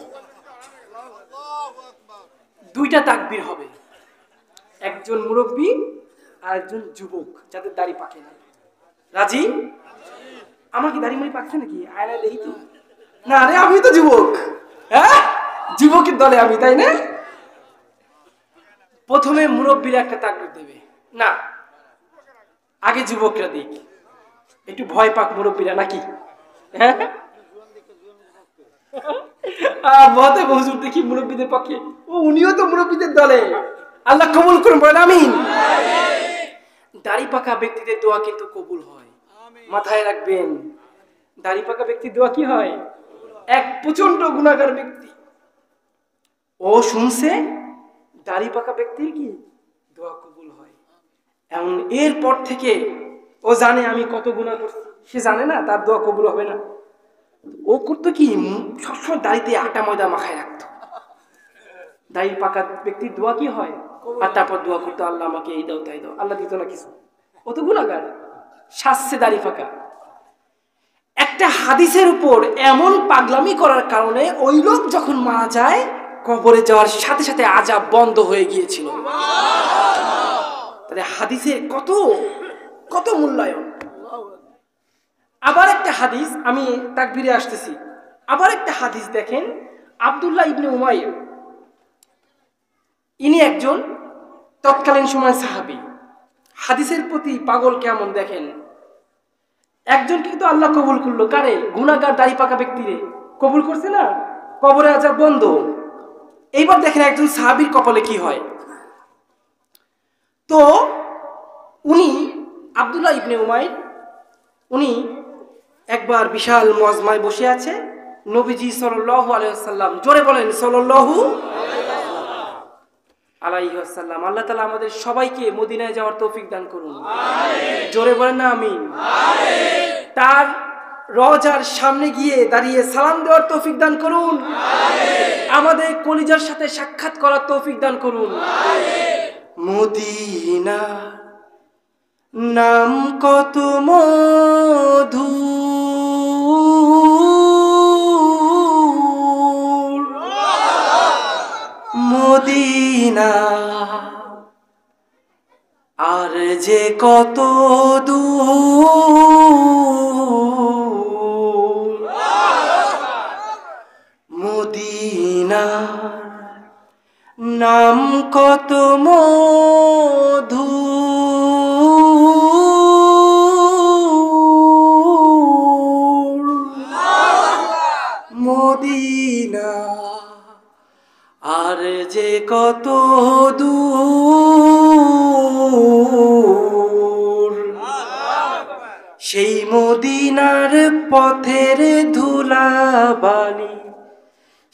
দুইটা তাকবীর হবে, একজন মুরব্বী আর একজন যুবক যাদের দাড়ি পাকে না। রাজি? আমার কি দাড়ি মাড়ি পাকছে নাকি? আয়না দেখি তো। না রে, আমি তো যুবক। হ্যাঁ, যুবকের দলে আমি, তাই না? প্রথমে মুরব্বীরা একটা তাকবীর দেবে না, আগে যুবকরা দিক। একটু ভয় পাক মুরব্বীরা নাকি? হ্যাঁ, বলতে হুজুর দেখি মুরব্বীদের পক্ষে। ও, উনিও তো মুরব্বীদের দলে। আল্লাহ কবুল করুন, বলেন আমিন। দাড়ি পাকা ব্যক্তিদের দোয়া কিন্তু কবুল হয়, মাথায় রাখবেন। দাড়ি পাকা ব্যক্তির দোয়া কি হয়? এক প্রচন্ড গুনাহগার ব্যক্তি, ও শুনছে দাড়ি পাকা ব্যক্তির কি দোয়া কবুল হয়। এমন এরপর থেকে ও জানে আমি কত গুনাহ করছি, সে জানে না তার দোয়া কবুল হবে না। ও করতো কি, সবসময় দাড়িতে আটা ময়দা মাখায় রাখতো। দাড়ি পাকা ব্যক্তির দোয়া কি হয়? আর তারপর দোয়া করতো, আল্লাহ আমাকে এই দাও তাই দাও। আল্লাহ দিত না কিছু, ও তো গুনাহগার, শাস্তে দাড়ি পাকা। একটা হাদিসের উপর এমন পাগলামি করার কারণে ওই লোক যখন মারা যায়, কবরে যাওয়ার সাথে সাথে আযাব বন্ধ হয়ে গিয়েছিল। তাহলে হাদিসের কত কত মূল্যায়ন। আবার একটা হাদিস, আমি তাকবীরে আসতেছি। আবার একটা হাদিস দেখেন, আব্দুল্লাহ ইবনে উমাইর, ইনি একজন তৎকালীন সময় সাহাবী। হাদিসের প্রতি পাগল কেমন দেখেন। একজনকে কিন্তু আল্লাহ কবুল করলো, কারে? গুনাহগার দাড়ি পাকা ব্যক্তিরে কবুল করছে না, কবরে আযাব বন্ধ। এইবার দেখেন একজন সাহাবীর কপালে কি হয়। তো উনি আব্দুল্লাহ ইবনে উমাইর, উনি একবার বিশাল মজমায় বসে আছে, নবীজি সাল্লাল্লাহু আলাইহি ওয়াসাল্লাম, জোরে বলেন সাল্লাল্লাহু আলাইহি ওয়াসাল্লাম। আল্লাহ তাআলা আমাদের সবাইকে মদিনায় যাওয়ার তৌফিক দান করুন, আমিন। জোরে বলেন না আমিন, আমিন। তার রওজার সামনে গিয়ে দাঁড়িয়ে সালাম দেওয়ার তৌফিক দান করুন, আমিন। আমাদের কলিজার সাথে সাক্ষাৎ করার তৌফিক দান করুন, আমিন। মদিনা নাম কত মধু, মদিনা আর যে কত দূর, মদিনা নাম কত মধু, মদিনা আর যে কত দূর, সেই মদিনার পথের ধুলাবালি,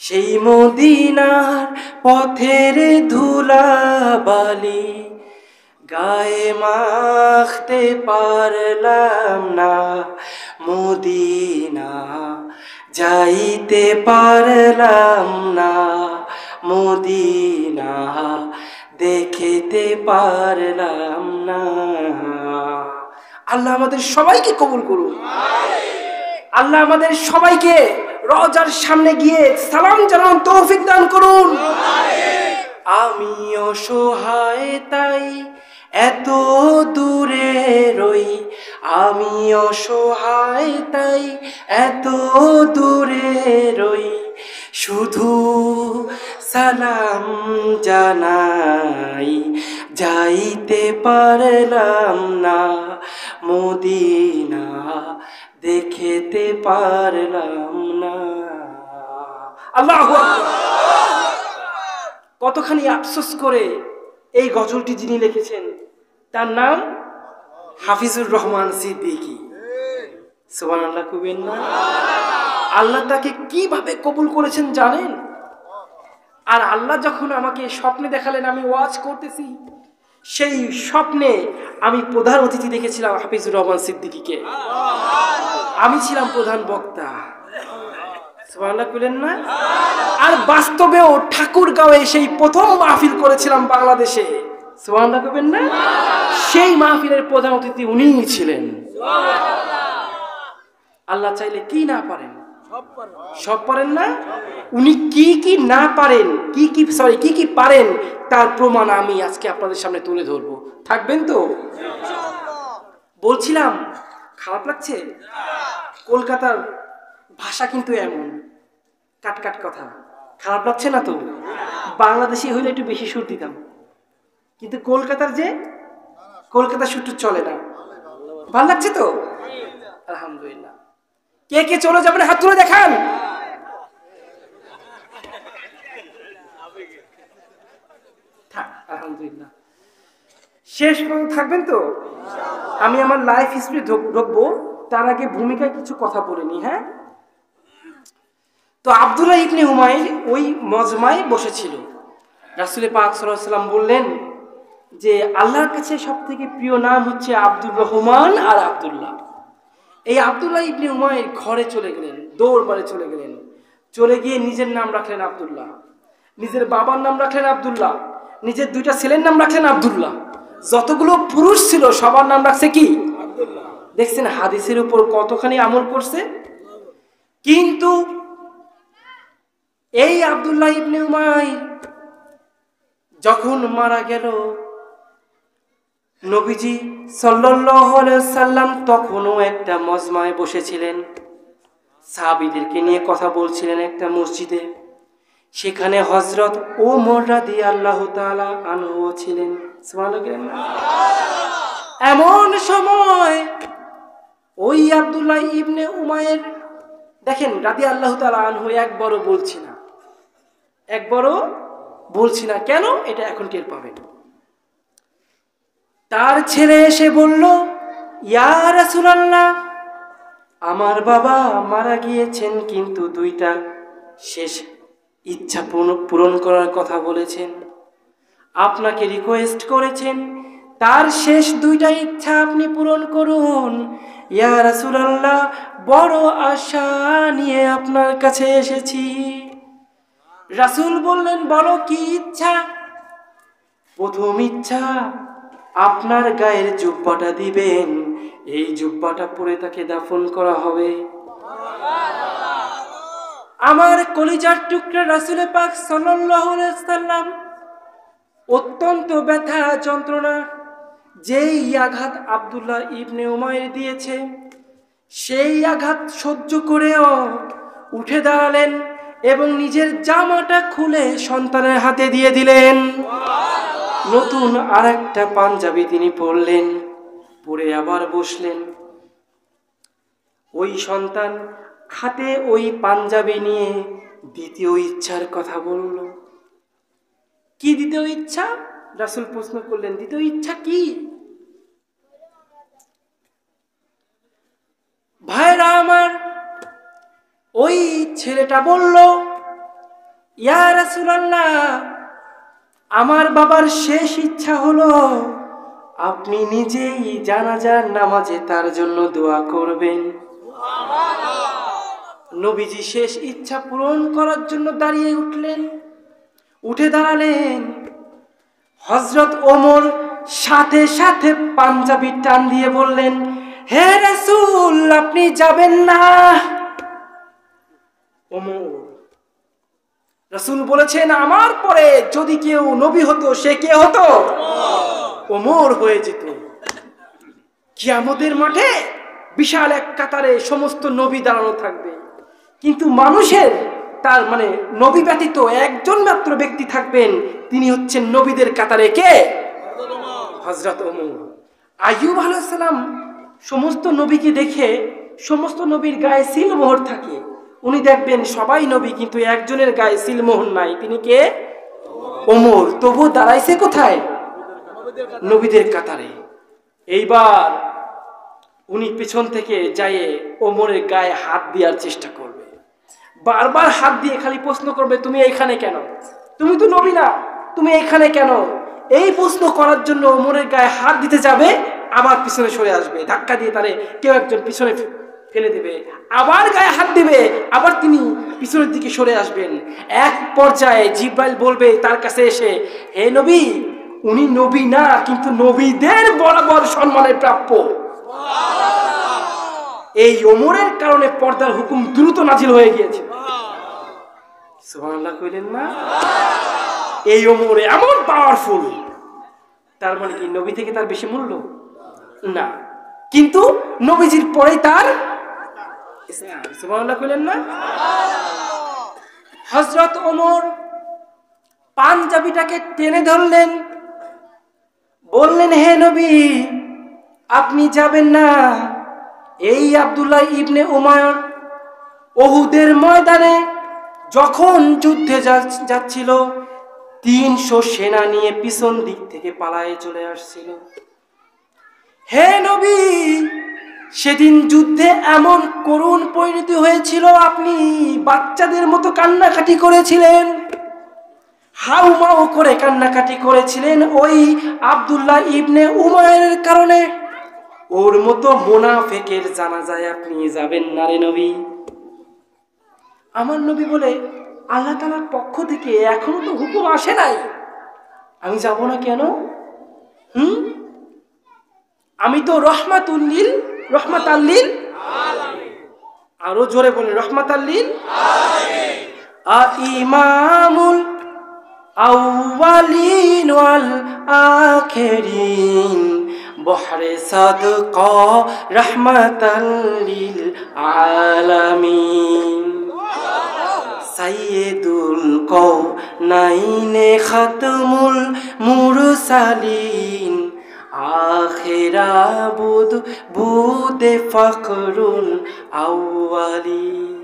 সেই মদিনার পথের ধুলাবালি গায়ে মাখতে পারলাম না, মদিনা যাইতে পারলাম না, মদিনা দেখিতে পারলাম না। আল্লাহ আমাদের সবাইকে কবুল করুন, আল্লাহ আমাদের সবাইকে রওজার সামনে গিয়ে সালাম জানানোর তৌফিক দান করুন। আমি অসহায় তাই এত দূরে রই, আমি অসহায় তাই এত দূরে রই, শুধু সালাম জানাই যাইতে পারলাম না, মদিনা দেখিতে পারলাম না। আল্লাহু আকবার। কতখানি আফসোস করে এই গজলটি যিনি লিখেছেন তার নাম হাফিজুর রহমান সিদ্দিকী। সুবহানাল্লাহ কইবেন না? আল্লাহ তাকে কিভাবে কবুল করেছেন জানেন? আর আল্লাহ যখন আমাকে স্বপ্নে দেখালেন আমি ওয়াজ করতেছি, সেই স্বপ্নে আমি প্রধান অতিথি দেখেছিলাম হাফিজুর রহমান সিদ্দিকীকে, আমি ছিলাম প্রধান বক্তা। সুবহানাল্লাহ কইলেন না? আর বাস্তবেও ঠাকুরগাঁওয়ে সেই প্রথম মাহফিল করেছিলাম বাংলাদেশে। সুবহানাল্লাহ কইবেন না? সেই মাহফিলের প্রধান অতিথি উনিই ছিলেন। আল্লাহ চাইলে কি না পারেন? সব পারেন না? উনি কি কি না পারেন, কি কি পারেন তার প্রমাণ আমি আজকে আপনাদের সামনে তুলে ধরবো। থাকবেন তো? বলছিলাম খারাপ লাগছে? কলকাতার ভাষা কিন্তু এমন কাট কথা, খারাপ লাগছে না তো? বাংলাদেশি হইলে একটু বেশি সুর দিতাম, কিন্তু কলকাতার যে কলকাতার সুরটা চলে না। ভালো লাগছে তো? আলহামদুলিল্লাহ। কে কে চলে যাবেন হাত তুলে দেখান। আলহামদুলিল্লাহ। শেষ পর্যন্ত থাকবেন তো? আমি আমার লাইফ হিস্ট্রি ঢুকবো, তার আগে ভূমিকায় কিছু কথা বলে নি। হ্যাঁ, তো আব্দুল্লাহ ইবনে উমাইর ওই মজমায় বসেছিল। রাসূল পাক সাল্লাল্লাহু আলাইহি ওয়াসাল্লাম বললেন যে আল্লাহর কাছে সবথেকে প্রিয় নাম হচ্ছে আব্দুর রহমান আর আব্দুল্লাহ। এই আব্দুল্লাহ ইবনে উমাইর ঘরে চলে গেলেন, দৌড়বারে চলে গেলেন, চলে গিয়ে নিজের নাম রাখলেন আব্দুল্লাহ, নিজের বাবার নাম রাখলেন আব্দুল্লাহ, নিজের দুইটা ছেলের নাম রাখলেন আব্দুল্লাহ। যতগুলো পুরুষ ছিল সবার নাম রাখছে কি? আব্দুল্লাহ। দেখছেন হাদিসের উপর কতখানি আমল করছে। কিন্তু এই আব্দুল্লাহ ইবনে উমাইর যখন মারা গেল, নবীজি সাল্লাল্লাহু আলাইহি ওয়াসাল্লাম তখনও একটা মজমায় বসেছিলেন, সাহাবীদেরকে নিয়ে কথা বলছিলেন একটা মসজিদে। সেখানে হযরত ওমর রাদিয়াল্লাহু তাআলা আনহু ছিলেন। সুবহানাল্লাহ। এমন সময় ওই আব্দুল্লাহ ইবনে উমাইর দেখেন রাদিয়াল্লাহু তাআলা আনহু একবারও বলছি না কেন, এটা এখন টের পাবেন। তার ছেলে এসে বলল, ইয়া রাসূলুল্লাহ, আমার বাবা মারা গিয়েছেন, কিন্তু দুইটা শেষ ইচ্ছা পূরণ করার কথা বলেছেন। আপনাকে রিকোয়েস্ট করেছেন তার শেষ দুইটা ইচ্ছা আপনি পূরণ করুন। ইয়া রাসূলুল্লাহ, বড় আশা নিয়ে আপনার কাছে এসেছি। রাসূল বললেন, বলো কি ইচ্ছা? প্রথম ইচ্ছা, আপনার গায়ের জুব্বাটা দিবেন, এই জুব্বাটা পরে তাকে দাফন করা হবে। আমার কলিজার টুকরা রাসূল পাক সাল্লাল্লাহু আলাইহি ওয়াসাল্লাম অত্যন্ত ব্যথা যন্ত্রণা, যেই আঘাত আব্দুল্লাহ ইবনে উমাইর দিয়েছে সেই আঘাত সহ্য করেও উঠে দাঁড়ালেন এবং নিজের জামাটা খুলে সন্তানের হাতে দিয়ে দিলেন। নতুন আরেকটা পাঞ্জাবি তিনি পরলেন, পরে আবার বসলেন। ওই সন্তান হাতে ওই পাঞ্জাবি নিয়ে দ্বিতীয় ইচ্ছার কথা বলল। কি দ্বিতীয় ইচ্ছা? রাসূল প্রশ্ন করলেন, দ্বিতীয় ইচ্ছা কি? ভাইরা আমার, ওই ছেলেটা বলল, ইয়া রাসূলুল্লাহ, আমার বাবার শেষ ইচ্ছা হলো আপনি নিজেই জানাজার নামাজে তার জন্য দোয়া করবেন। নবীজি শেষ ইচ্ছা পূরণ করার জন্য দাঁড়িয়ে উঠলেন, উঠে দাঁড়ালেন। হযরত ওমর সাথে সাথে পাঞ্জাবি টান দিয়ে বললেন, হে রাসূল, আপনি যাবেন না। ওমর, রাসূল বলেছেন আমার পরে যদি কেউ নবী হতো সে কে হতো? ওমর হয়ে যেত। কিয়ামতের মাঠে বিশাল এক কাতারে সমস্ত নবী দাঁড়ানো থাকবে, কিন্তু মানুষের তার মানে নবী ব্যতীত একজন মাত্র ব্যক্তি থাকবেন, তিনি হচ্ছেন নবীদের কাতারে কে? হযরত ওমর। আইয়ুব আলাইহিস সালাম সমস্ত নবীকে দেখে, সমস্ত নবীর গায়ে সিলমোহর থাকে, উনি দেখবেন সবাই নবী কিন্তু একজনের গায়ে সিলমোহর নাই, তিনি কে? ওমর। তবু দাঁড়াইছে কোথায়? নবীদের কাতারে। এইবার উনি পিছন থেকে যায় ওমরের গায়ে হাত দেওয়ার চেষ্টা করবে, বারবার হাত দিয়ে খালি প্রশ্ন করবে, তুমি এইখানে কেন? তুমি তো নবী না, তুমি এইখানে কেন? এই প্রশ্ন করার জন্য ওমরের গায়ে হাত দিতে যাবে, আবার পিছনে সরে আসবে, ধাক্কা দিয়ে তারে কেউ একজন পিছনে ফেলে দেবে, আবার গায়ে হাত দেবে, আবার তিনি পিছনের দিকে সরে আসবেন। এক পর্যায়ে জিব্রাইল বলবে তার কাছে এসে, হে নবী, উনি নবী না কিন্তু নবীদের বরাবর সম্মানের প্রাপ্য। এই ওমরের কারণে পর্দার হুকুম দ্রুত নাজিল হয়ে গিয়েছে। সুবহানাল্লাহ কইলেন না? এই ওমর এমন পাওয়ারফুল, তার মানে কি নবী থেকে তার বেশি মূল্য না, কিন্তু নবীজির পরেই তার ইসলাম। সুবহানাল্লাহ কইলেন না? হযরত ওমর পাঞ্জাবিটাকে টেনে ধরলেন, বললেন, হে নবী, আপনি যাবেন না। এই আব্দুল্লাহ ইবনে উমাইর উহুদের ময়দানে যখন যুদ্ধে যাচ্ছিল 300 সেনা নিয়ে পিছন দিক থেকে পালায়ে চলে আসছিল। হে নবী, সেদিন যুদ্ধে এমন করুণ পরিণতি হয়েছিল, আপনি বাচ্চাদের মতো কান্নাকাটি করেছিলেন, হাউমাউ করে কান্নাকাটি করেছিলেন ওই আব্দুল্লাহ ইবনে উমাইরের কারণে। ওর মতো মুনাফিকের জানাজায় আপনি যাবেন না রে নবী। আমার নবী বলে, আল্লাহ তাআলার পক্ষ থেকে এখনো তো হুকুম আসে নাই, আমি যাব না কেন? আমি তো রহমাতুল্লিল আলামিন। আরো জোরে বলেন, রহমাতাল্লিল আলামিন। ইমামুল আউয়ালিন ওয়াল আখিরিন, বহরে সাদকা রহমাতাল্লিল আলামিন। সাইয়্যিদুল কাওনাইনে খাতমুল মুরসালিন, আখিরা বুদে ফখরুল আউয়ালিন।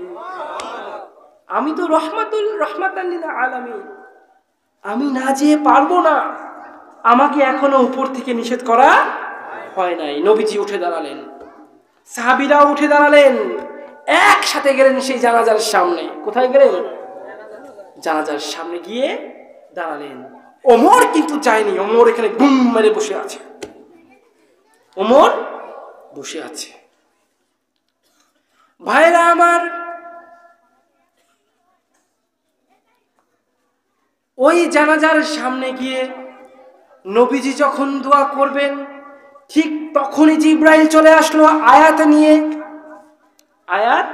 আমি তো রহমাতাল্লিল আলামিন, আমি না যেয়ে পারবো না, আমাকে এখনো উপর থেকে নিষেধ করা হয় নাই। নবীজি উঠে দাঁড়ালেন, সাহাবীরা উঠে দাঁড়ালেন, একসাথে গেলেন সেই জানাজার সামনে। কোথায় গেলেন? জানাজার সামনে গিয়ে দাঁড়ালেন। ওমর কিন্তু যায়নি, ওমর এখানে গুম মেরে বসে আছে। ওমর বসে আছে। ভাইরা আমার, ওই জানাজার সামনে গিয়ে নবীজি যখন দোয়া করবেন, ঠিক তখনই জিবরাইল চলে আসলো আয়াত নিয়ে। আয়াত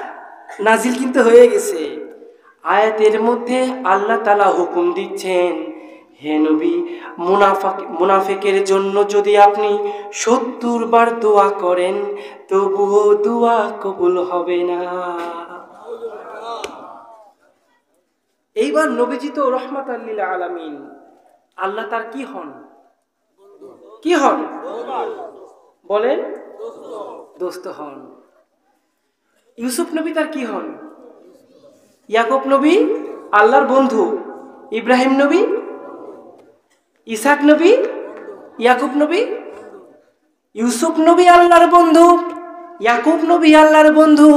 নাজিল কিন্তু হয়ে গেছে। আয়াতের মধ্যে আল্লাহ তাআলা হুকুম দিচ্ছেন, হে নবী, মুনাফিকের জন্য যদি আপনি 70 বার দোয়া করেন তবুও দোয়া কবুল হবে না। এইবার নবীজি তো রহমাতাল লিল আলামিন, আল্লাহ তার কি হন? কি হন বলেন? দোস্ত হন। ইউসুফ নবী তার কি হন? ইয়াকুব নবী আল্লাহর বন্ধু, ইব্রাহিম নবী, ইসাক নবী, ইয়াকুব নবী। ইউসুফ নবী আল্লাহর বন্ধু, ইয়াকুব নবী আল্লাহর বন্ধু,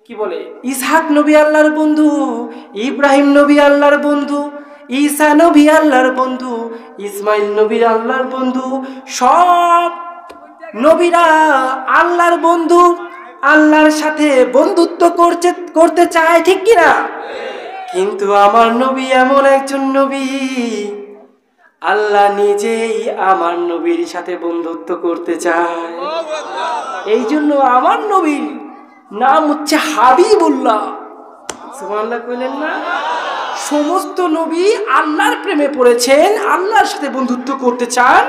কি বলে, ইসহাক নবী আল্লাহর বন্ধু, ইব্রাহিম নবী আল্লাহর বন্ধু, ঈসা নবী আল্লাহর বন্ধু, ইসমাইল নবী আল্লাহর বন্ধু। সব নবীরা আল্লাহর বন্ধু, আল্লাহর সাথে বন্ধুত্ব করতে চায়, ঠিক কিনা? কিন্তু আমার নবী এমন একজন নবী, আল্লাহ নিজেই আমার নবীর সাথে বন্ধুত্ব করতে চায়। এই জন্য আমার নবীর নাম হচ্ছে হাবিবুল্লাহ। সুবহানাল্লাহ কইলেন না? সমস্ত নবী আল্লাহর প্রেমে পড়েছেন, আল্লাহর সাথে বন্ধুত্ব করতে চান,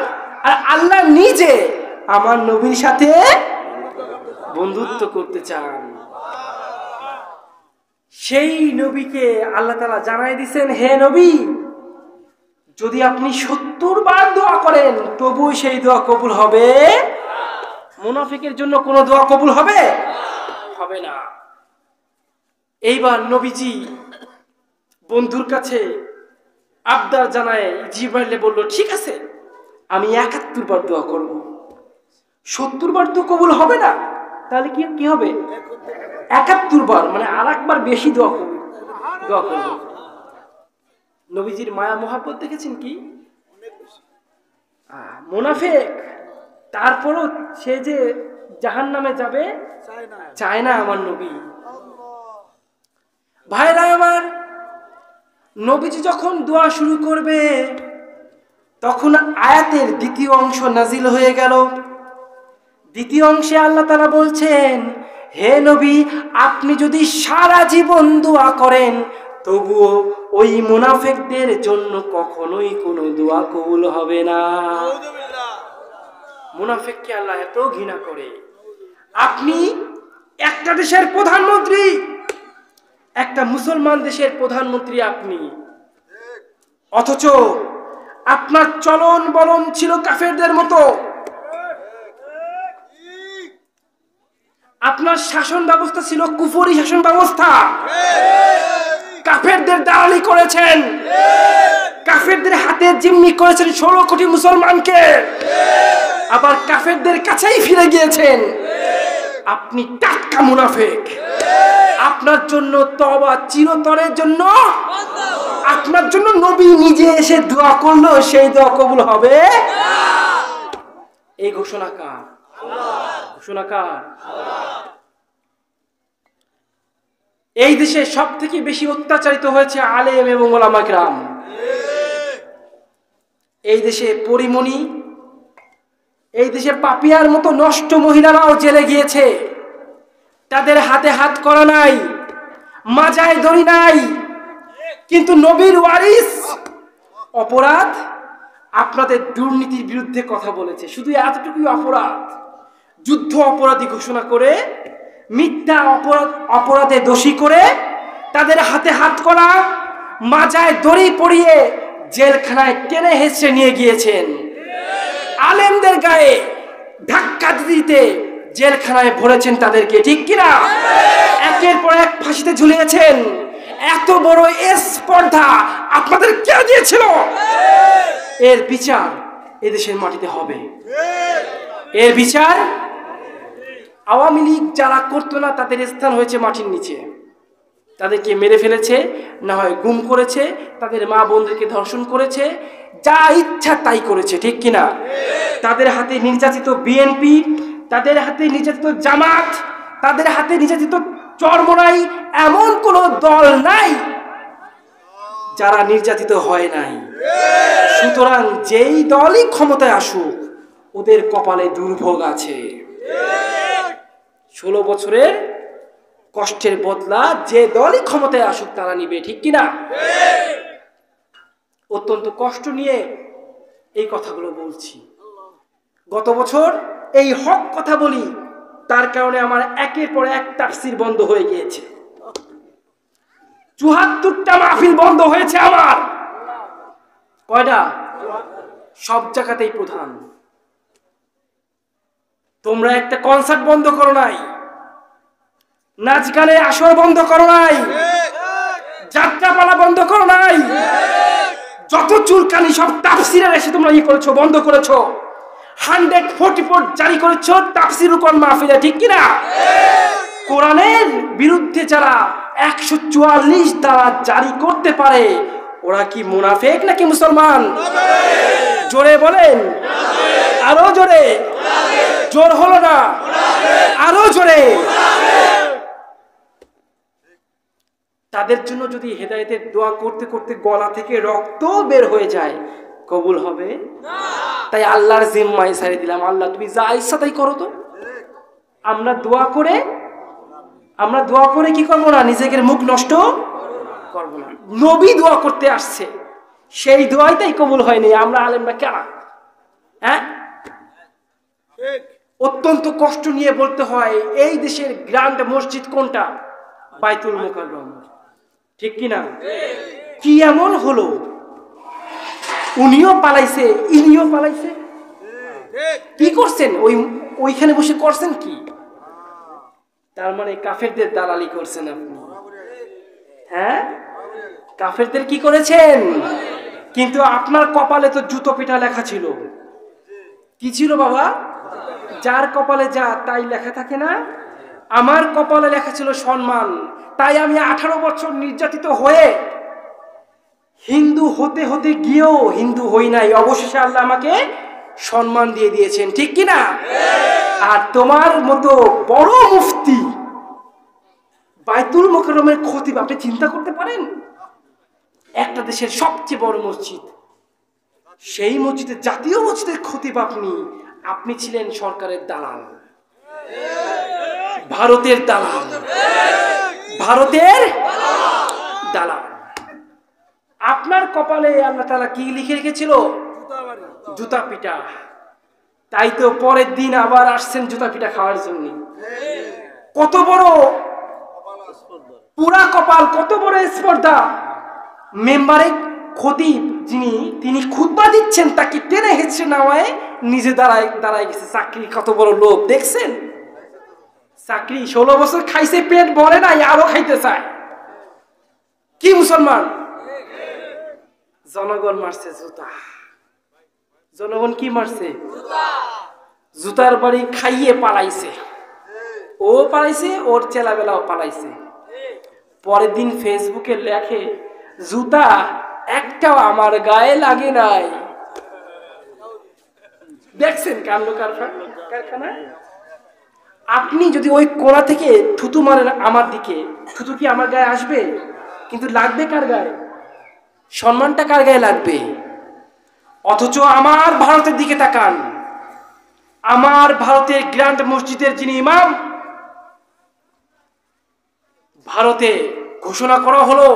আর আল্লাহ নিজে আমার নবীর সাথে বন্ধুত্ব করতে চান। সেই নবীকে আল্লাহ তাআলা জানাই দিয়েছেন, হে নবী, যদি আপনি 70 বার দোয়া করেন তবু সেই দোয়া কবুল হবে। মুনাফিকের জন্য কোনো দোয়া কবুল হবে? হবে না। এইবার নবীজি বন্ধুর কাছে আবদার জানায়, জিবরাইলে বলল, ঠিক আছে আমি 71 বার দোয়া করব। 70 বার তো কবুল হবে না, তাহলে কি হবে? 71 বার, মানে আর একবার বেশি দোয়া করব। নবীজির মায়া মোহাব্বত দেখেছেন কি? মুনাফিক, তারপরও সে যে জাহান্নামে যাবে চায় না আমার নবী। ভাইরা আমার, নবীজি যখন দোয়া শুরু করবে তখন আয়াতের দ্বিতীয় অংশ নাজিল হয়ে গেল। দ্বিতীয় অংশে আল্লাহ তাআলা বলছেন, হে নবী, আপনি যদি সারা জীবন দোয়া করেন তবুও ওই মুনাফিকদের জন্য কখনোই কোনো দোয়া কবুল হবে না। মুনাফিককে আল্লাহ এত ঘৃণা করে। আপনি একটা দেশের প্রধানমন্ত্রী, একটা মুসলমান দেশের প্রধানমন্ত্রী আপনি, অথচ আপনার চলন বলন ছিল কাফেরদের মতো। আপনার শাসন ব্যবস্থা ছিল কুফরি শাসন ব্যবস্থা। কাফেরদের দালালি করেছেন, কাফেরদের হাতে জিম্মি করেছেন 16 কোটি মুসলমানকে, আবার কাফেরদের কাছেই ফিরে গিয়েছেন। আপনি টাটকা মুনাফিক। আপনার জন্য তওবা চিরতরের জন্য, আপনার জন্য নবী নিজে এসে দোয়া করলো, সেই দোয়া কবুল হবে? এই ঘোষণা কার? ঘোষণা কার? এই দেশে সব থেকে বেশি অত্যাচারিত হয়েছে আলেম এবং ওলামা কিরাম। এই দেশে পরিমণি, এই দেশে পাপিয়ার মতো নষ্ট মহিলারাও জেলে গিয়েছে। তাদের হাতে হাত করা নাই, মাজায় দড়ি নাই, কিন্তু নবীর ওয়ারিস অপরাধ আপনাদের দুর্নীতির বিরুদ্ধে কথা বলেছে। শুধু এতটুকুই অপরাধ, যুদ্ধ অপরাধী ঘোষণা করে, মিথ্যা অপরাধে দোষী করে তাদের হাতে হাত করা, মাজায় দড়ি পরিয়ে জেলখানায় টেনে হেঁচড়ে নিয়ে গিয়েছেন। আলেমদের গায়ে ধাক্কা দিতে জেলখানায় ভরেছেন তাদেরকে, ঠিক কিনা? একের পর এক ফাঁসিতে ঝুলিয়েছেন। এত বড় স্পর্ধা আপনাদের কে দিয়েছিল? এর বিচার এদেশের মাটিতে হবে। এর বিচার আওয়ামী লীগ যারা করতো না তাদের স্থান হয়েছে মাটির নিচে। তাদেরকে মেরে ফেলেছে, না হয় গুম করেছে, তাদের মা বোনদেরকে ধর্ষণ করেছে, যা ইচ্ছা তাই করেছে, ঠিক কিনা? তাদের হাতে নির্যাতিত বিএনপি, তাদের হাতে নির্যাতিত জামাত, তাদের হাতে নির্যাতিত চরমোনাই, এমন কোন দল নাই যারা নির্যাতিত হয় নাই। সুতরাং যেই দলই ক্ষমতায় আসুক ওদের কপালে দুর্ভোগ আছে। 16 বছরের কষ্টের বদলা যে দলই ক্ষমতায় আসুক তারা নিবে, ঠিক কিনা? অত্যন্ত কষ্ট নিয়ে এই কথাগুলো বলছি। গত বছর এই হক কথা বলি, তার কারণে আমার একের পর এক তাফসীর বন্ধ হয়ে গিয়েছে। 74টা মাহফিল বন্ধ হয়েছে আমার। কয়টা? সব জায়গাতেই প্রধান। তোমরা একটা কনসার্ট বন্ধ করো নাই, নাচ গানে আসর বন্ধ করো নাই, যাত্রাপালা বন্ধ করো নাই, যত চুলকানি সব তাফসীরের এসে তোমরা করেছো, বন্ধ করেছো। 144 জারি করেছো তাফসীর কোন মাহফিলে, ঠিক কিনা? কোরআনের বিরুদ্ধে যারা 144 দ্বারা জারি করতে পারে ওরা কি মুনাফিক নাকি মুসলমান? জোরে বলেন, আরো জোরে। জোর হলো না, আরো জোরে। তাদের জন্য যদি হেদায়েতের দোয়া করতে করতে গলা থেকে রক্ত বের হয়ে যায়, কবুল হবে? তাই আল্লাহর জিম্মায় ছেড়ে দিলাম, আল্লাহ তুমি যা ইচ্ছা তাই করো। তো আমরা দোয়া করে কি করবো না? নিজেদের মুখ নষ্ট করবো না। নবী দোয়া করতে আসছে, সেই দোয়াই তাই কবুল হয়নি, আমরা আলেমরা কেন? হ্যাঁ, অত্যন্ত কষ্ট নিয়ে বলতে হয় এই দেশের গ্র্যান্ড মসজিদ কোনটা? বাইতুল মুকাররম, ঠিক কিনা? কি এমন হলো উনিও পালাইছে, ইনিও পালাইছে। কি করছেন? ওইখানে বসে করছেন কি? তার মানে কাফেরদের দালালি করছেন আপনি। হ্যাঁ, কাফেরদের কি করেছেন? কিন্তু আপনার কপালে তো জুতো পিটা লেখা ছিল। কি ছিল বাবা? যার কপালে যা তাই লেখা থাকে না? আমার কপালে লেখা ছিল সম্মান। তাই আমি 18 বছর নির্যাতিত হয়ে হিন্দু হতে হতে গিয়েও হিন্দু হই নাই, অবশেষে আল্লাহ আমাকে সম্মান দিয়ে দিয়েছেন, ঠিক কিনা? আর তোমার মতো বড় মুফতি বাইতুল মুকাররমের খতিব, আপনি চিন্তা করতে পারেন? একটা দেশের সবচেয়ে বড় মসজিদ, সেই মসজিদের জাতীয় মসজিদের খতিব আপনি ছিলেন সরকারের দালাল, ভারতের দালাল, ভারতের দালাল। আপনার কপালে আল্লাহ তাআলা কি লিখে রেখেছিল? জুতা পিটা। তাই তো পরের দিন আবার আসছেন জুতা পিটা খাওয়ার জন্য। কত বড় পুরা কপাল, কত বড় স্পর্ধা! মেম্বারে খতিব তিনি খুতবা দিচ্ছেন, তাকে টেনে হেঁচড়ে নামায় নিজে দাঁড়ায় গেছে। চাকরি কত বড় লোভ দেখছেন? চাকরি 16 বছর খাইছে, পেট ভরে নাই, আরো খাইতে চায়। কি মুসলমান? জনগণ মারছে জুতা। জনগণ কি মারছে? জুতার বাড়ি খাইয়ে পালাইছে। ও পালাইছে, ওর চেলাবেলাও পালাইছে। পরের দিন ফেসবুকে লেখে, জুতা একটাও আমার গায়ে লাগে নাই। দেখছেন কাণ্ড কারখানা? আপনি যদি ওই কোণা থেকে থুতু মারেন আমার দিকে, থুতু কি আমার গায়ে আসবে? কিন্তু লাগবে কার গায়ে? সম্মানটা কার গায়ে লাগবে? অথচ আমার ভারতের দিকে তাকান, আমার ভারতের গ্র্যান্ড মসজিদের যিনি ইমাম, ভারতে ঘোষণা করা হলো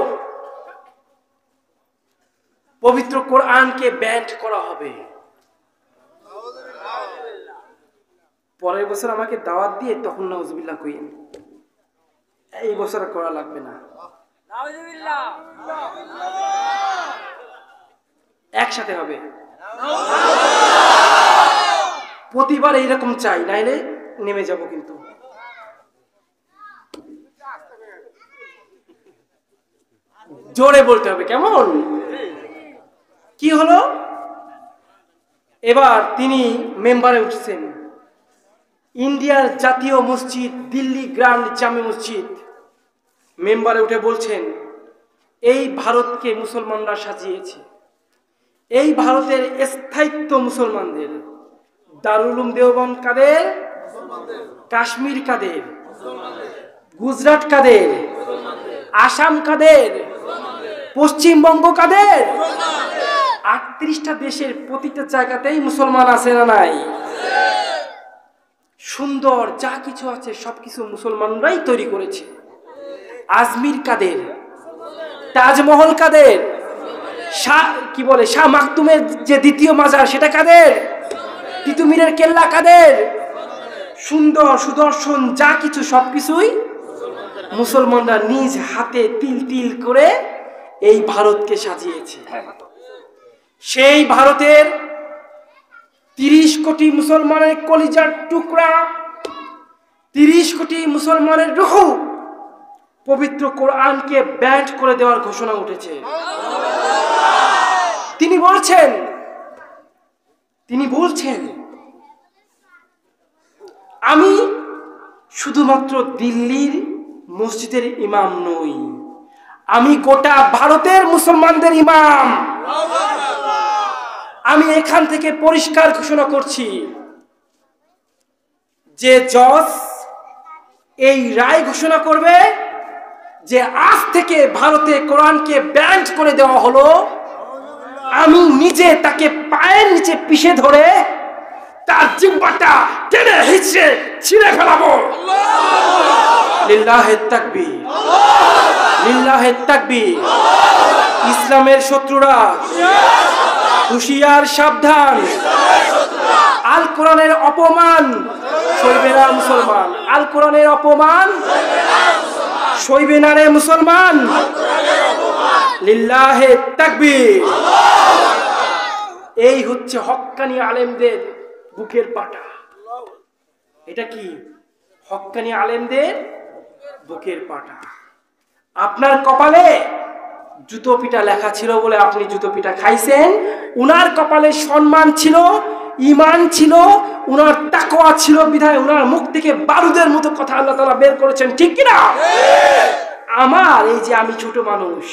পবিত্র কোরআনকে ব্যান করা হবে। পরের বছর আমাকে দাওয়াত দিয়ে তখন নাউজুবিল্লাহ কইেন, এই বছর করা লাগবে না। একসাথে হবে। প্রতিবার এইরকম চাই, নাইলে নেমে যাব। কিন্তু জোরে বলতে হবে। কেমন? কি হলো? এবার তিনি মেম্বারে উঠছেন। ইন্ডিয়ার জাতীয় মসজিদ দিল্লি গ্র্যান্ড জামে মসজিদ, মেম্বারে উঠে বলছেন, এই ভারতকে মুসলমানরা সাজিয়েছে, এই ভারতের স্থায়িত্ব মুসলমানদের। দারুল উলুম দেওবন্দ কাদের? কাশ্মীর কাদের? গুজরাট কাদের? আসাম কাদের? পশ্চিমবঙ্গ কাদের? 38টা দেশের প্রতিটা জায়গাতেই মুসলমান আছে না নাই? সুন্দর যা কিছু আছে সবকিছু মুসলমানরাই তৈরি করেছে। আজমির কাদের? তাজমহল কাদের? শাহ মাকতুমের যে দ্বিতীয় মাজার সেটা কাদের? তিতুমিরের কেল্লা কাদের? সুন্দর সুদর্শন যা কিছু সবকিছুই মুসলমানরা নিজ হাতে তিল তিল করে এই ভারতকে সাজিয়েছে। সেই ভারতের 30 কোটি মুসলমানের কলিজার টুকরা, 30 কোটি মুসলমানের রূহ পবিত্র কোরআনকে ব্যান্ড করে দেওয়ার ঘোষণা উঠেছে। তিনি বলছেন আমি শুধুমাত্র দিল্লির মসজিদের ইমাম নই, আমি গোটা ভারতের মুসলমানদের ইমাম। আমি এখান থেকে পরিষ্কার ঘোষণা করছি যে জজ এই রায় ঘোষণা করবে যে আজ থেকে ভারতে কোরআনকে ব্যান্ড করে দেওয়া হলো, আমি নিজে তাকে পায়ের নিচে পিষে ধরে তার জিহ্বাটা টেনে হিচড়ে ছিঁড়ে ফেলাবো। লিল্লাহে তাকবীর, লিল্লাহে তাকবীর। ইসলামের শত্রুরা হুঁশিয়ার, সাবধান। আল কোরআনের অপমান সইবে না মুসলমান, আল কোরআনের অপমান সইবে না রে মুসলমান। লিল্লাহে তাকবীর। এই হচ্ছে হক্কানি আলেমদের বুকের পাটা। এটা কি? হক্কানি আলেমদের বুকের পাটা। আপনার কপালে জুতো পিটা লেখা ছিল বলে আপনি জুতো পিটা খাইছেন। উনার কপালে সম্মান ছিল, ঈমান ছিল, উনার তাকওয়া ছিল, বিধায় উনার মুখ থেকে বারুদের মতো কথা আল্লাহ তাআলা বের করেছেন, ঠিক কি না? আমার এই যে আমি ছোট মানুষ,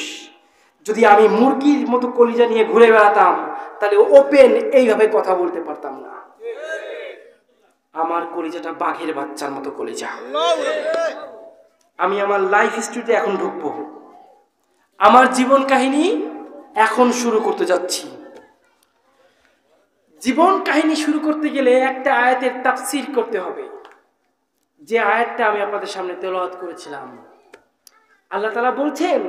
যদি আমি মুরগির মতো কলিজা নিয়ে ঘুরে বেড়াতাম তাহলে ওপেন এইভাবে কথা বলতে পারতাম না। আমার কলিজাটা বাঘের বাচ্চার মতো কলিজা। আমি আমার লাইফ স্টোরিতে এখন ঢুকবো, আমার জীবন কাহিনী এখন শুরু করতে যাচ্ছি। জীবন কাহিনী শুরু করতে গেলে একটা আয়াতের তাফসীর করতে হবে, যে আয়াতটা আমি আপনাদের সামনে তেলাওয়াত করেছিলাম। আল্লাহ তাআলা বলছেন,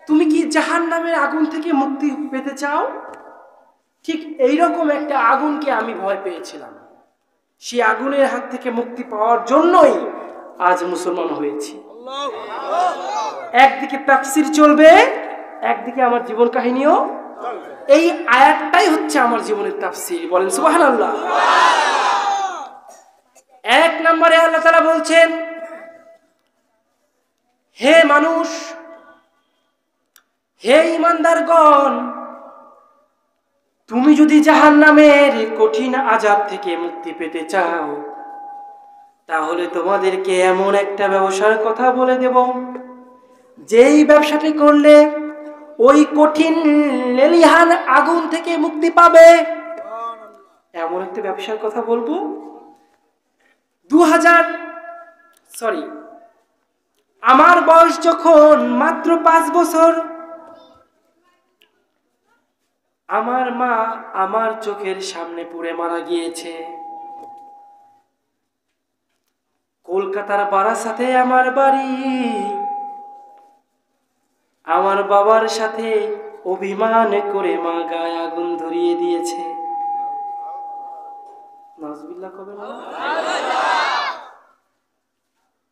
তুমি কি জাহান্নামের আগুন থেকে মুক্তি পেতে চাও? ঠিক এইরকম একটা আগুনকে আমি ভয় পেয়েছিলাম, সেই আগুনের হাত থেকে মুক্তি পাওয়ার জন্যই আজ মুসলমান হয়েছি। একদিকে তাফসীর চলবে, একদিকে আমার জীবন কাহিনীও। এই আয়াতটাই হচ্ছে আমার জীবনের তাফসীর। বলেন সুবহানাল্লাহ। 1 নম্বরে আল্লাহ তাআলা বলছেন, হে মানুষ, হে ঈমানদারগণ, তুমি যদি জাহান্নামের কঠিন আযাব থেকে মুক্তি পেতে চাও তাহলে তোমাদেরকে এমন একটা ব্যবসার কথা বলে দেব, যেই ব্যবসাটি করলে ওই কঠিন লেলিহান আগুন থেকে মুক্তি পাবে। এমন একটা ব্যবসার কথা বলবো। আমার বয়স যখন মাত্র 5 বছর, আমার মা আমার চোখের সামনে পুড়ে মারা গিয়েছে। কলকাতার বারাসাতে আমার বাড়ি। আমার বাবার সাথে অভিমান করে মা গায়ে আগুন ধরিয়ে দিয়েছে। নাউজুবিল্লাহ কবে না?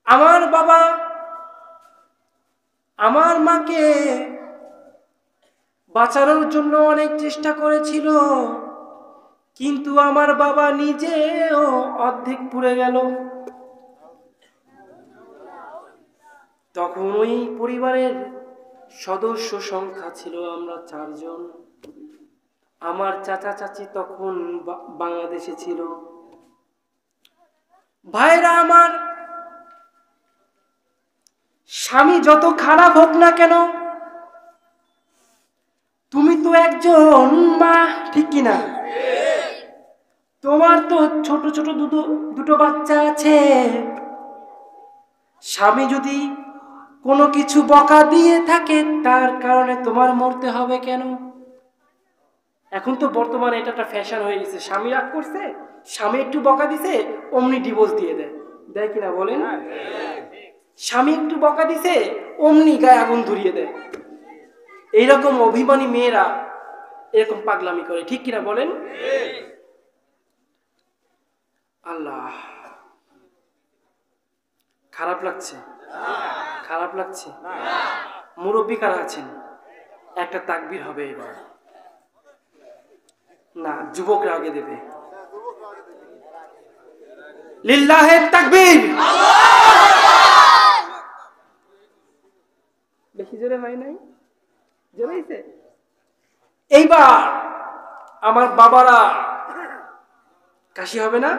আমার বাবা আমার মাকে বাঁচানোর জন্য অনেক চেষ্টা করেছিল, কিন্তু আমার বাবা নিজেও অর্ধেক পুড়ে গেল। তখন ওই পরিবারের সদস্য সংখ্যা ছিল আমরা 4 জন। আমার চাচা চাচি তখন বাংলাদেশে ছিল। ভাইরা আমার, স্বামী যত খারাপ হোক না কেন, তুমি তো একজন মা, ঠিক কিনা? তোমার তো ছোট ছোট দুটো বাচ্চা আছে। স্বামী যদি কোনো কিছু বকা দিয়ে থাকে, তার কারণে তোমার মরতে হবে কেন? এখন তো বর্তমানে এটা একটা ফ্যাশন হয়ে গেছে। স্বামী রাগ করছে, স্বামী একটু বকা দিছে, অমনি ডিভোর্স দিয়ে দেয়। দেয় কিনা বলেন? স্বামী একটু বকা দিছে, অমনি গায়ে আগুন ধরিয়ে দেয়। এইরকম অভিমানী মেয়েরা এরকম পাগলামি করে, ঠিক কিনা বলেন? আল্লাহ, খারাপ লাগছে? খারাপ লাগছে? মুরব্বী কারা আছেন? একটা তাকবীর হবে এবার। না, যুবকরা আগে দেবে। লিল্লাহে তাকবীর। বেশি জোরে হয় নাই? জোরে হইছে? এইবার আমার বাবারা, কাশি হবে না?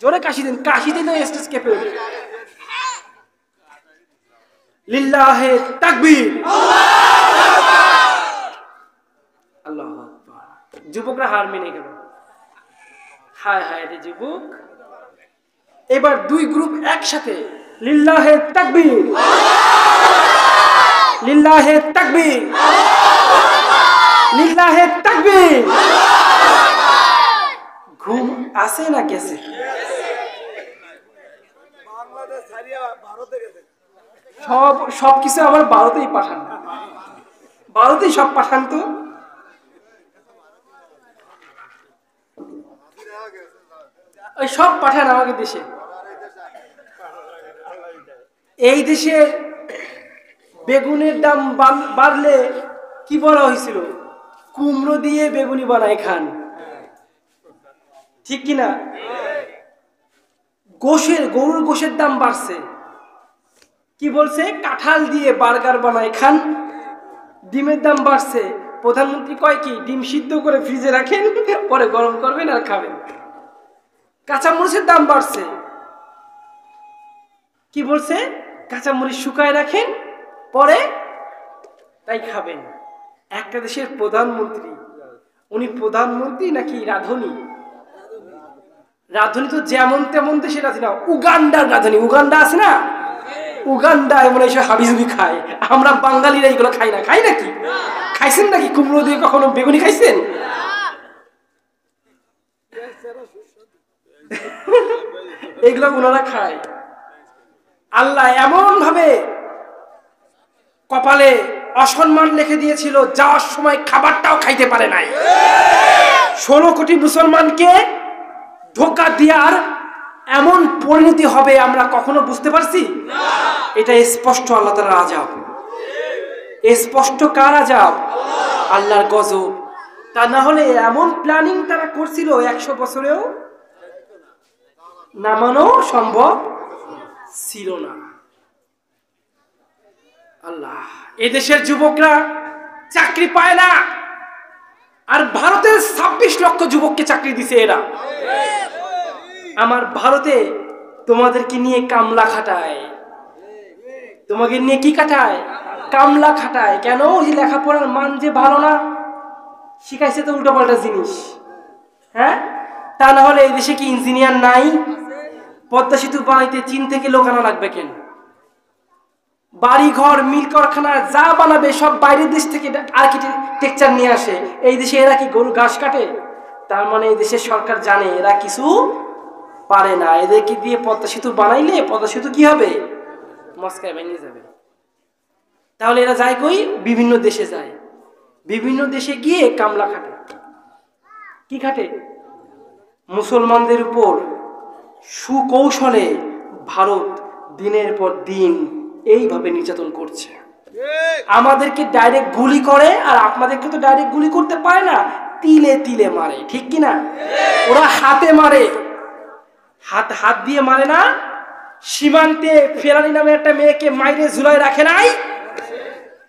জোরে কাশি দিন, কাশি দিন স্টেজ কেঁপে উঠবে। লিল্লাহে তাকবীর। আল্লাহু আকবার। যুবকরা হার মেনে গেল। হায় হায় রে যুবক। এবার দুই গ্রুপ একসাথে, লিল্লাহে তাকবীর, লিল্লাহে তাকবীর, লিল্লাহে তাকবীর। ঘুম আসে না গেছে? সবকিছু আবার ভারতেই পাঠান, ভারতেই সব পাঠান। তো ওই সব পাঠান আমাকে দেশে। এই দেশে বেগুনের দাম বাড়লে কি বলা হয়েছিল? কুমড়ো দিয়ে বেগুনি বানায় খান, ঠিক কিনা? গরুর গোশের দাম বাড়ছে, কি বলছে? কাঁঠাল দিয়ে বার্গার বানায় খান। ডিমের দাম বাড়ছে, প্রধানমন্ত্রী কয় কি? ডিম সিদ্ধ করে ফ্রিজে রাখেন, পরে গরম করবেন আর খাবেন। কাঁচামরিচের দাম বাড়ছে, কি বলছে? কাঁচামরিচ শুকায় রাখেন, পরে তাই খাবেন। একটা দেশের প্রধানমন্ত্রী, উনি প্রধানমন্ত্রী নাকি রাঁধুনি? রাঁধুনি তো যেমন তেমন দেশের আছে না, উগান্ডার রাঁধুনি। উগান্ডা আছে না, উগান্ডা এমন এইসব হাবিজুবি খায়। আমরা বাঙালিরা এইগুলো খাই না। খাই নাকি? খাইছেন নাকি? কুমড়ো দিয়ে কখনো বেগুনি খাইছেন? এগুলো ওনারা খায়। আল্লাহ এমন ভাবে কপালে অসম্মান লিখে দিয়েছিল, যাওয়ার সময় খাবারটাও খাইতে পারে নাই। 16 কোটি মুসলমানকে ধোঁকা দেওয়ার এমন পরিণতি হবে আমরা কখনো বুঝতে পারছি? এটা স্পষ্ট আল্লাহ তাআলার আযাব। স্পষ্ট কার আযাব? আল্লাহর গজব। তা না হলে এমন প্ল্যানিং তারা করছিল 100 বছরেও নামানো সম্ভব ছিল না। আল্লাহ, এদেশের যুবকরা চাকরি পায় না, আর ভারতের 26 লক্ষ যুবককে চাকরি দিছে এরা। আমার ভারতে তোমাদেরকে নিয়ে কামলা খাটায়। তোমাকে নিয়ে কি খাটায়? কামলা খাটায়। কেন? ওই যে লেখাপড়ার মান যে ভালো না, শিখাইছে তো উল্টো পাল্টা জিনিস। হ্যাঁ, তা না হলে এই দেশে কি ইঞ্জিনিয়ার নাই? পদ্মা সেতু বানাইতে চীন থেকে লোক আনা লাগবে কেন? বাড়ি ঘর মিল কারখানা যা বানাবে সব বাইরের দেশ থেকে আর্কিটেকচার নিয়ে আসে। এই দেশে এরা কি গরু ঘাস কাটে? তার মানে এই দেশের সরকার জানে এরা কিছু পারে না। এদেরকে দিয়ে পদ্মা সেতু বানাইলে পদ্মা সেতু কি হবে? মস্কায় ভেঙে যাবে। তাহলে এরা যায় কই? বিভিন্ন দেশে যায়। বিভিন্ন দেশে গিয়ে কামলা খাটে। কি খাটে? মুসলমানদের উপর সুকৌশলে ভারত দিনের পর দিন এইভাবে নির্যাতন করছে। আমাদেরকে ডাইরেক্ট গুলি করে, আর আপনাদেরকে তো ডাইরেক্ট গুলি করতে পারে না, তিলে তিলে মারে, ঠিক কিনা? ওরা হাতে মারে, হাত দিয়ে মারে না। সীমান্তে ফেরানি নামে একটা মেয়েকে মাইরে ঝুলায় রাখে নাই?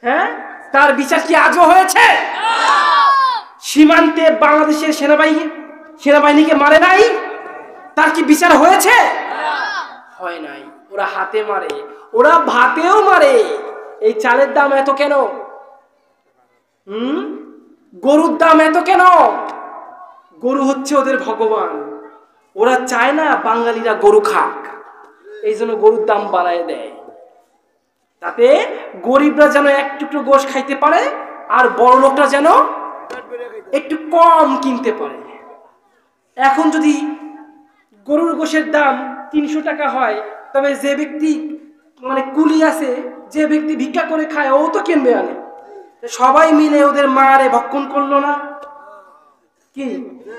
হ্যাঁ, তার বিচার কি আজও হয়েছে? সীমান্তে বাংলাদেশের সেনাবাহিনীকে মারে নাই? তার কি বিচার হয়েছে? হয় নাই। ওরা হাতে মারে, ওরা ভাতেও মারে। এই চালের দাম এত কেন? গরুর দাম এত কেন? গরু হচ্ছে ওদের ভগবান। ওরা চায় না বাঙালিরা গরু খাক, এই জন্য গরুর দাম বাড়ায় দেয়, তাতে গরিবরা যেন এক টুকরো গোশ খাইতে পারে আর বড় লোকরা যেন একটু কম কিনতে পারে। এখন যদি গরুর গোশের দাম 300 টাকা হয়, তবে যে ব্যক্তি কুলি আছে, যে ব্যক্তি ভিক্ষা করে খায়, ও তো কিনবে আনে। সবাই মিলে ওদের মারে ভক্ষণ করলো না কি?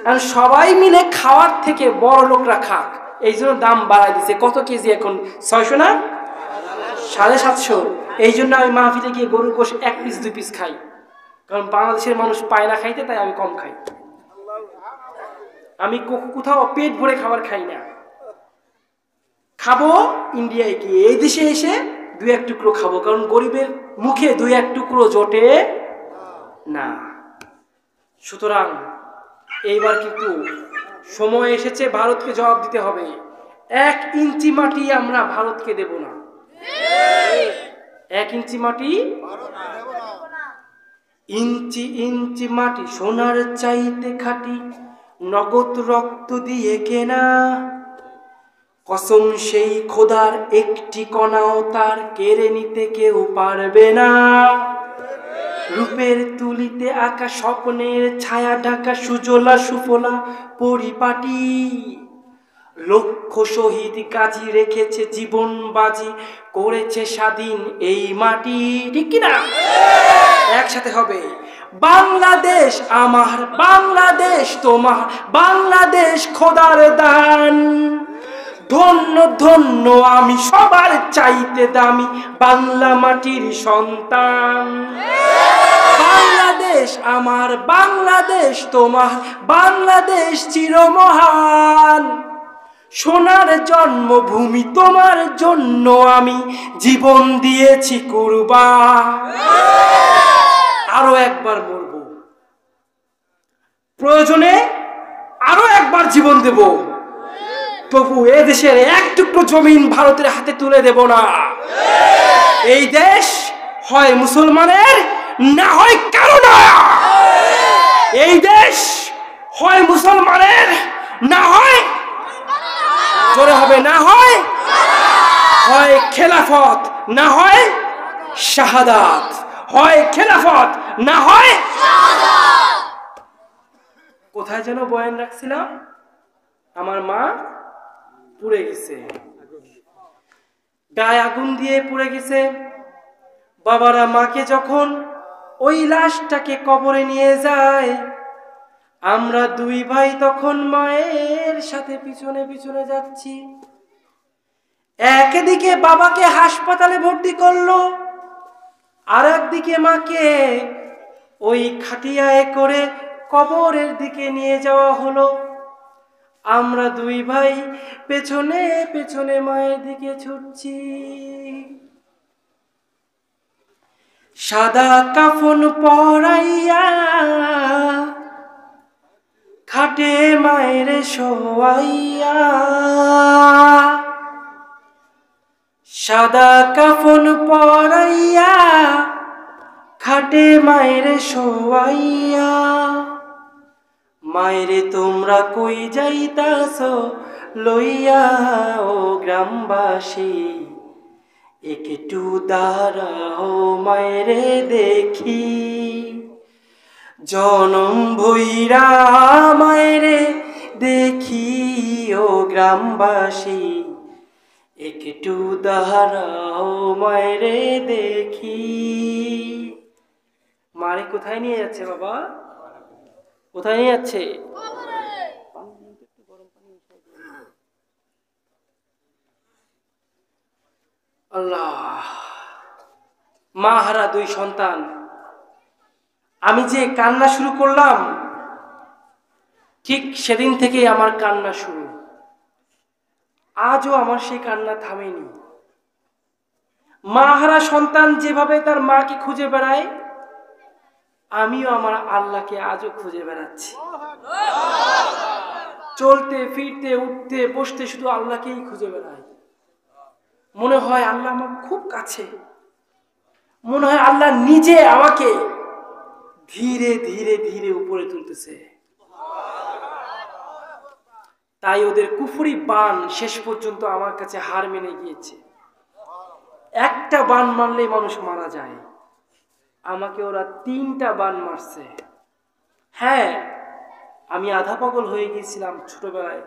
আর সবাই মিলে খাওয়ার থেকে বড় লোকরা খাক, এই জন্য দাম বাড়াই দিছে। কত কেজি এখন? 600 না 750। এই জন্য আমি মাহফিলে গিয়ে গরুর গোশ 1 পিস 2 পিস খাই, কারণ বাংলাদেশের মানুষ পায় না খাইতে, তাই আমি কম খাই। আমি কোথাও পেট ভরে খাবার খাই না। খাবো ইন্ডিয়ায় গিয়ে, এই দেশে এসে 2-1 টুকরো খাবো, কারণ গরিবের মুখে 2-1 টুকরো জোটে না। সুতরাং এইবার কিন্তু সময় এসেছে, ভারতকে জবাব দিতে হবে। 1 ইঞ্চি মাটি আমরা ভারতকে দেব না। 1 ইঞ্চি মাটি, ইঞ্চি ইঞ্চি মাটি সোনার চাইতে খাঁটি, নগদ রক্ত দিয়ে কেনা। কসম সেই খোদার, একটি কণাও তার কেড়ে নিতে কেউ পারবে না। রূপের তুলিতে আঁকা স্বপ্নের ছায়া ঢাকা সুজলা সুফলা পরিপাটি। লক্ষ শহীদ গাজী রেখেছে জীবন বাজি, করেছে স্বাধীন এই মাটি। ঠিক কিনা? একসাথে হবে। বাংলাদেশ আমার, বাংলাদেশ তোমার, বাংলাদেশ খোদার দান। ধন্য ধন্য আমি সবার চাইতে দামি বাংলা মাটির সন্তান। বাংলাদেশ আমার, বাংলাদেশ তোমার, বাংলাদেশ চিরমহান। সোনার জন্মভূমি তোমার জন্য আমি জীবন দিয়েছি কুরবান। আরো একবার মরব, প্রয়োজনে আরো একবার জীবন দেব, তবু এ দেশের 1 টুকরো জমিন ভারতের হাতে তুলে দেব না। এই দেশ হয় মুসলমানের, না হয় কারো না। এই দেশ হয় মুসলমানের, না হয়, জোরে হবে, না হয় খেলাফত, না হয় শাহাদাত। হয় খেলাফত, না হয়। কোথায় যেন বয়ান রাখছিলাম? আমার মা পুড়ে গেছে, গায়ে আগুন দিয়ে পুড়ে গেছে। বাবারা মাকে যখন ওই লাশটাকে কবরে নিয়ে যায়, আমরা 2 ভাই তখন মায়ের সাথে পিছনে পিছনে যাচ্ছি। একদিকে বাবাকে হাসপাতালে ভর্তি করলো, আর একদিকে মাকে ওই খাটিয়ায় করে কবরের দিকে নিয়ে যাওয়া হলো। আমরা 2 ভাই পেছনে পেছনে মায়ের দিকে ছুটছি। সাদা কাফন পরাইয়া খাটে মায়ের শোয়াইয়া, সাদা কাফন পরাইয়া খাটে মায়ের শোয়াইয়া। মায়েরে তোমরা কই যাইতাছো লইয়া ও গ্রামবাসী, একটু দাঁড়াও মায়েরে দেখি। জনম ভৈরা মায়েরে দেখি ও গ্রামবাসী, একটু দাঁড়াও মায়েরে দেখি। মারে কোথায় নিয়ে যাচ্ছে বাবা? কোথায় নিয়ে যাচ্ছে? আল্লাহ, মা হারা 2 সন্তান। আমি যে কান্না শুরু করলাম, ঠিক সেদিন থেকেই আমার কান্না শুরু। আজও আমার সেই কান্না থামেনি। মা হারা সন্তান যেভাবে তার মাকে খুঁজে বেড়ায়, আমিও আমার আল্লাহকে আজও খুঁজে বেড়াচ্ছি। চলতে ফিরতে উঠতে বসতে শুধু আল্লাহকেই খুঁজে বেড়াই। মনে হয় আল্লাহ আমার খুব কাছে, মনে হয় আল্লাহ নিজে আমাকে ধীরে ধীরে ধীরে উপরে তুলতেছে। তাই ওদের কুফরি বান শেষ পর্যন্ত আমার কাছে হার মেনে গিয়েছে। একটা বান মারলেই মানুষ মারা যায়, আমাকে ওরা 3টা বান মারছে। হ্যাঁ, আমি আধা পাগল হয়ে গিয়েছিলাম ছোটবেলায়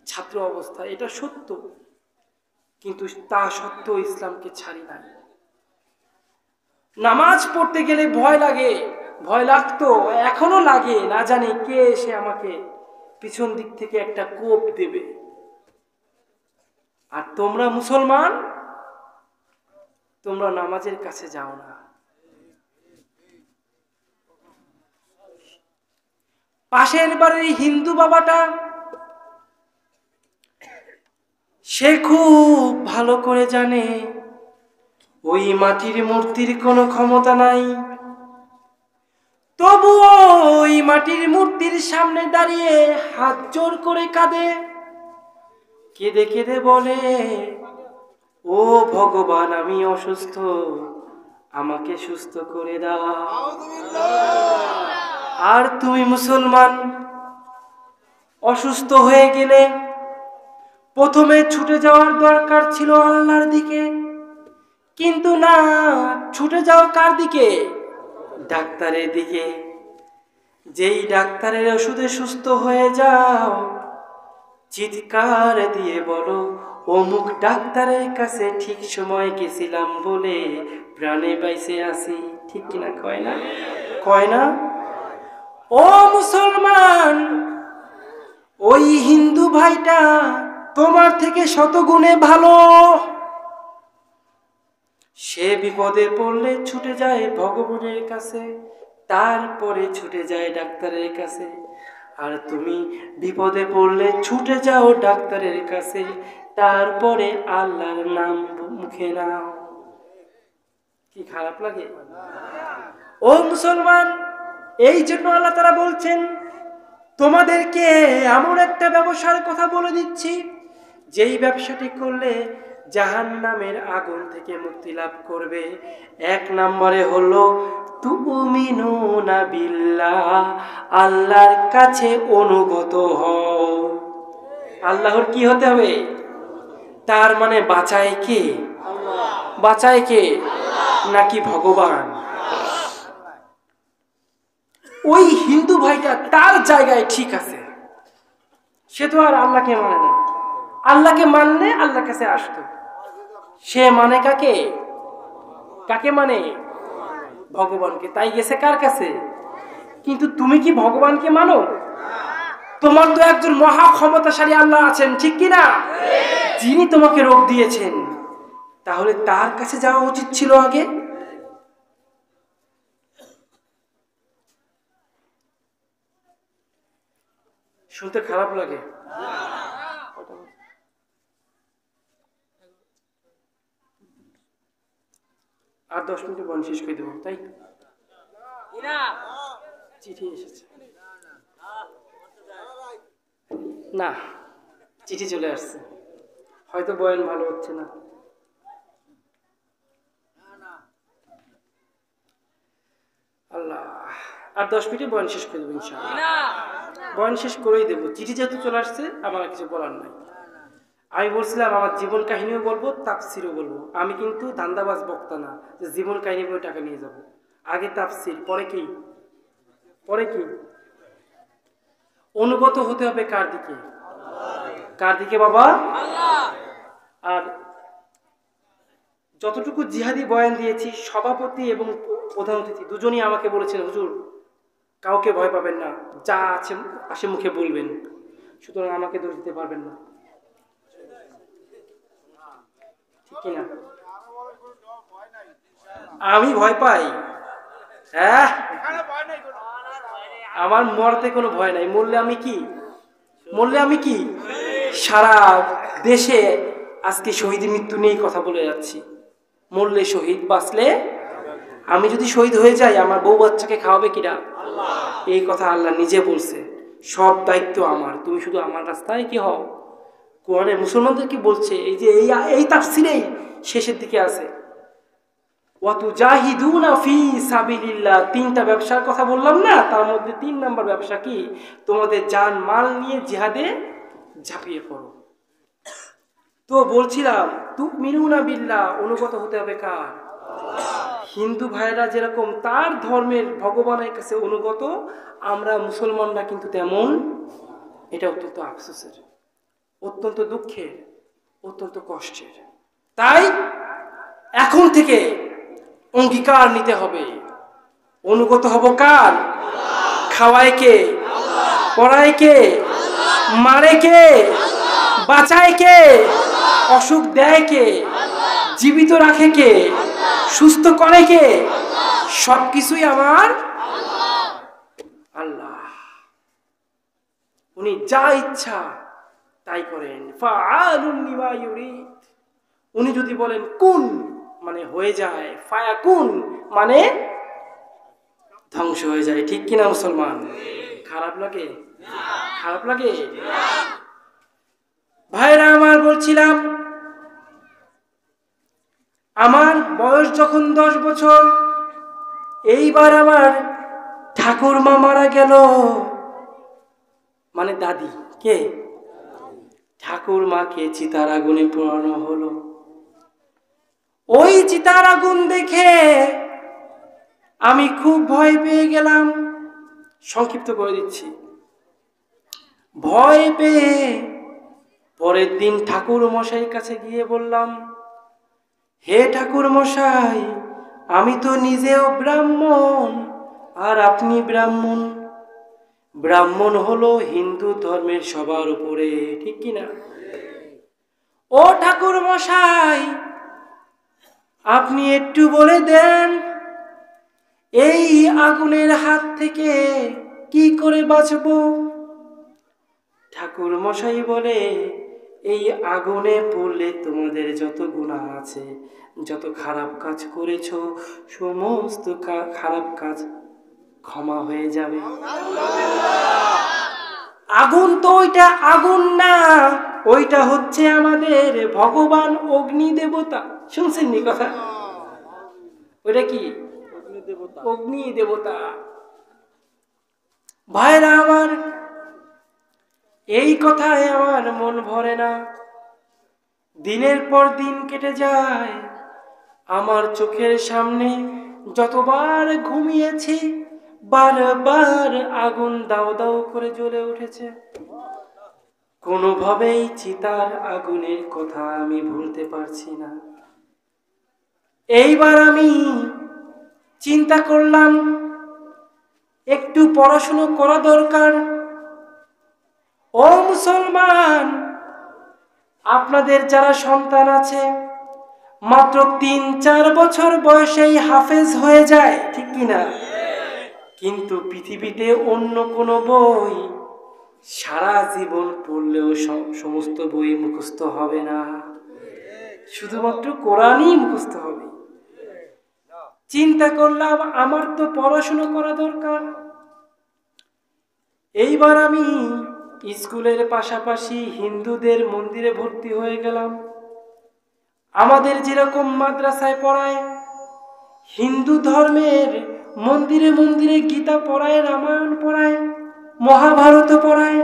ছাত্র অবস্থায়, এটা সত্য, কিন্তু তা সত্ত্বেও ইসলামকে ছাড়ি নাই। নামাজ পড়তে গেলে ভয় লাগে, ভয় লাগতো, এখনো লাগে, না জানি কে এসে আমাকে পিছন দিক থেকে একটা কোপ দেবে। আর তোমরা মুসলমান, তোমরা নামাজের কাছে যাও না। পাশের বাড়ির হিন্দু বাবাটা, সে খুব ভালো করে জানে ওই মাটির মূর্তির কোনো ক্ষমতা নাই, তবুও ওই মাটির মূর্তির সামনে দাঁড়িয়ে হাত জোর করে কাঁদে, কেঁদে কেঁদে বলে, ও ভগবান, আমি অসুস্থ, আমাকে সুস্থ করে দাও। আর তুমি মুসলমান, অসুস্থ হয়ে গেলে প্রথমে ছুটে যাওয়ার দরকার ছিল আল্লাহর দিকে, কিন্তু না, ছুটে যাও কার দিকে? ডাক্তারের দিকে। যেই ডাক্তারের ওষুধে সুস্থ হয়ে যাও, চিৎকার দিয়ে বলো, অমুক ডাক্তারের কাছে ঠিক সময় গেছিলাম বলে প্রাণে বাইসে আসি। ঠিক কিনা কয় না? কয় না? ও মুসলমান, ওই হিন্দু ভাইটা তোমার থেকে শতগুণে ভালো। সে বিপদে পড়লে ছুটে যায় ভগবানের কাছে, তারপরে ছুটে যায় ডাক্তারের কাছে। আর তুমি বিপদে পড়লে ছুটে যাও ডাক্তারের কাছে, তারপরে আল্লাহর নাম মুখে নাও। কি খারাপ লাগে? ও মুসলমান, এই জন্য আল্লাহ তাআলা বলছেন, তোমাদেরকে এমন একটা ব্যবসার কথা বলে দিচ্ছি, যেই ব্যবসাটি করলে জাহান্নামের আগুন থেকে মুক্তি লাভ করবে। 1 নম্বরে হলো তুমিনুনা বিল্লাহ, আল্লাহর কাছে অনুগত হও। আল্লাহর কি হতে হবে? তার মানে বাঁচায় কে? বাঁচায় কে? নাকি ভগবান? ওই হিন্দু ভাইটা তার জায়গায় ঠিক আছে, সে তো আর আল্লাহকে মানে না। আল্লাহকে মানলে আল্লাহর কাছে আসতো। সে মানে কাকে? কাকে মানে? ভগবানকে। তাই গেছে কার কাছে? কিন্তু তুমি কি ভগবানকে মানো? তোমার তো একজন মহা ক্ষমতাশালী আল্লাহ আছেন, ঠিক কিনা? যিনি তোমাকে রোগ দিয়েছেন, তাহলে তার কাছে যাওয়া উচিত ছিল আগে। শুনতে খারাপ লাগে। আর 10 মিনিটে বন শেষ করে দেবো, তাই চিঠি এসেছে না, চিঠি চলে আসছে, হয়তো বয়ান ভালো হচ্ছে না। আল্লাহ, আর 10 মিনিটে বয়ান শেষ করে দেবো ইনশাআল্লাহ। বয়ান শেষ করেই দেবো, চিঠি যেহেতু চলে আসছে, আমার কিছু বলার নাই। আমি বলছিলাম আমার জীবন কাহিনীও বলবো, তাফসিরও বলবো। আমি কিন্তু ধান্দাবাজ বক্তা না যে জীবন কাহিনী বলে টাকা নিয়ে যাব। আগে তাফসির, পরে কি? পরে কি? অনুগত হতে হবে কার দিকে? কার দিকে বাবা? আর যতটুকু জিহাদি বয়ান দিয়েছি, সভাপতি এবং প্রধান অতিথি দুজনই আমাকে বলেছেন, হুজুর কাউকে ভয় পাবেন না, যা আছে আসে মুখে বলবেন, সুতরাং আমাকে দোষ দিতে পারবেন না। ঠিক কিনা? আমি ভয় পাই? হ্যাঁ, আমার মরতে কোনো ভয় নাই। মরলে আমি কি? মরলে আমি কি? সারা দেশে আজকে শহীদের মৃত্যু নিয়েই কথা বলে যাচ্ছি। মরলে শহীদ, বাঁচলে আমি যদি শহীদ হয়ে যাই আমার বউ বাচ্চাকে খাওয়াবে কিনা? এই কথা আল্লাহ নিজে বলছে, সব দায়িত্ব আমার, তুমি শুধু আমার রাস্তায় কি হও। কোরআনে মুসলমানদেরকে বলছে, এই যে এই তাফসীরেই শেষের দিকে আছে, ওয়াতুজাহিদুনা ফি সাবিলিল্লাহ, তিনটা ব্যবসার কথা বললাম না, তার মধ্যে 3 নম্বর ব্যবসা কি? তোমাদের জান মাল নিয়ে জিহাদে ঝাঁপিয়ে পড়ো। তো বলছিলাম তুমিনুনা বিল্লাহ, অনুগত হতে হবে কার? হিন্দু ভাইরা যেরকম তার ধর্মের ভগবানের কাছে অনুগত, আমরা মুসলমানরা কিন্তু তেমন। এটা অত্যন্ত আফসোসের, অত্যন্ত দুঃখের, অত্যন্ত কষ্টের। তাই এখন থেকে অঙ্গীকার নিতে হবে, অনুগত হব কার? খাওয়ায় কে? পড়ায় কে? মারে কে? বাঁচায় কে? অসুখ দেয় কে? জীবিত রাখে কে? সুস্থ করে কে? সবকিছুই আমার আল্লাহ। উনি যা ইচ্ছা তাই করেন, ফাআলুন লিমা ইউরিদ। উনি যদি বলেন কুন মানে হয়ে যায়, ফায়াকুন মানে ধ্বংস হয়ে যায়। ঠিক কিনা মুসলমান? খারাপ লাগে? খারাপ লাগে? ভাইরা আমার, বলছিলাম আমার বয়স যখন 10 বছর, এইবার আমার ঠাকুরমা মারা গেল, মানে দাদি। কে? ঠাকুরমাকে চিতার আগুনে পোড়ানো হলো। ওই চিতার আগুন দেখে আমি খুব ভয় পেয়ে গেলাম। সংক্ষিপ্ত করে দিচ্ছি। ভয় পেয়ে পরের দিন ঠাকুর মশাইয়ের কাছে গিয়ে বললাম, হে ঠাকুর মশাই, আমি তো নিজেও ব্রাহ্মণ আর আপনি ব্রাহ্মণ। ব্রাহ্মণ হলো হিন্দু ধর্মের সবার উপরে, ঠিক কিনা? ও ঠাকুর মশাই, আপনি একটু বলে দেন এই আগুনের হাত থেকে কি করে বাঁচব? ঠাকুর মশাই বলে, এই আগুনে পড়লে তোমাদের যত গুনাহ আছে, যত খারাপ কাজ করেছো, সমস্ত খারাপ কাজ ক্ষমা হয়ে যাবে। আগুন তো ওইটা আগুন না, ওইটা হচ্ছে আমাদের ভগবান অগ্নি দেবতা। শুনছেন নি কথা? ওইটা কি? অগ্নি দেবতা। ভাইরা আমার, এই কথায় আমার মন ভরে না। দিনের পর দিন কেটে যায়, আমার চোখের সামনে যতবার ঘুমিয়েছি বারবার আগুন দাও দাও করে জ্বলে উঠেছে। কোনোভাবেই চিতার আগুনের কথা আমি ভুলতে পারছি না। এইবার আমি চিন্তা করলাম একটু পড়াশুনো করা দরকার। ও মুসলমান, আপনাদের যারা সন্তান আছে মাত্র 3-4 বছর বয়সেই হাফেজ হয়ে যায়, ঠিক কিনা? কিন্তু পৃথিবীতে অন্য কোনো বই সারা জীবন পড়লেও সমস্ত বই মুখস্থ হবে না, শুধুমাত্র কোরআনই মুখস্থ হবে। চিন্তা করলাম আমার তো পড়াশোনা করা দরকার। এইবার আমি স্কুলের পাশাপাশি হিন্দুদের মন্দিরে ভর্তি হয়ে গেলাম। আমাদের যেরকম মাদ্রাসায় পড়ায়, হিন্দু ধর্মের মন্দিরে মন্দিরে গীতা পড়ায়, রামায়ণ পড়ায়, মহাভারত পড়ায়।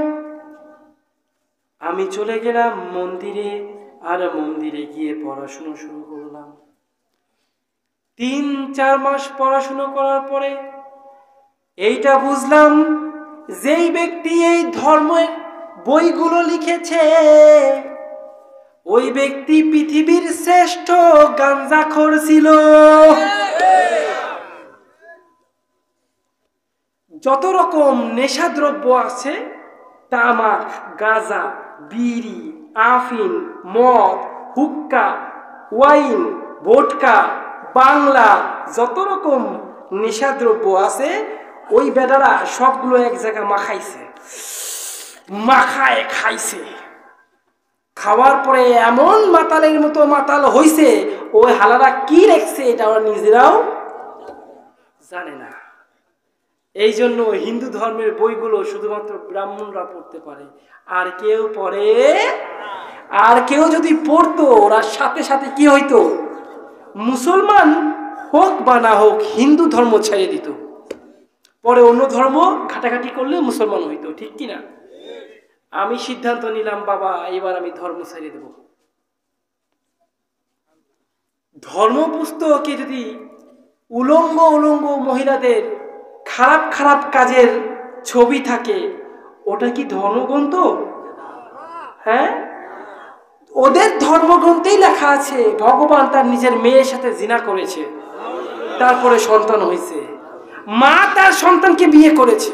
আমি চলে গেলাম মন্দিরে, আর মন্দিরে গিয়ে পড়াশুনো শুরু করলাম। 3-4 মাস পড়াশুনো করার পরে এইটা বুঝলাম, যেই ব্যক্তি এই ধর্মের বইগুলো লিখেছে ওই ব্যক্তি পৃথিবীর শ্রেষ্ঠ গাঞ্জাখোর ছিল। যত রকম নেশাদ্রব্য আছে, তামাক, গাঁজা, বিড়ি, আফিন, মদ, হুক্কা, ওয়াইন, ভোটকা, বাংলা, যত রকম নেশাদ্রব্য আছে ওই বেটারা সবগুলো এক জায়গায় মাখায় খাইছে। খাওয়ার পরে এমন মাতালের মতো মাতাল হইছে, ওই হালারা কি রেখছে এটা ওরা নিজেরাও জানে না। এই জন্য হিন্দু ধর্মের বইগুলো শুধুমাত্র ব্রাহ্মণরা পড়তে পারে, আর কেউ পড়ে, আর কেউ যদি পড়তো ওরা সাথে সাথে কি হইতো, মুসলমান হোক বা না হোক হিন্দু ধর্ম ছেড়ে দিত, পরে অন্য ধর্ম ঘাটাঘাটি করলে মুসলমান হইতো, ঠিক কিনা? আমি সিদ্ধান্ত নিলাম বাবা এবার আমি ধর্ম ছেড়ে দেব। ধর্ম পুস্তকে যদি উলঙ্গ উলঙ্গ মহিলাদের খারাপ খারাপ কাজের ছবি থাকে, ওটা কি ধর্মগ্রন্থ? হ্যাঁ, ওদের ধর্মগ্রন্থেই লেখা আছে ভগবান তার নিজের মেয়ের সাথে জিনা করেছে, তারপরে সন্তান হয়েছে, মা তার সন্তানকে বিয়ে করেছে।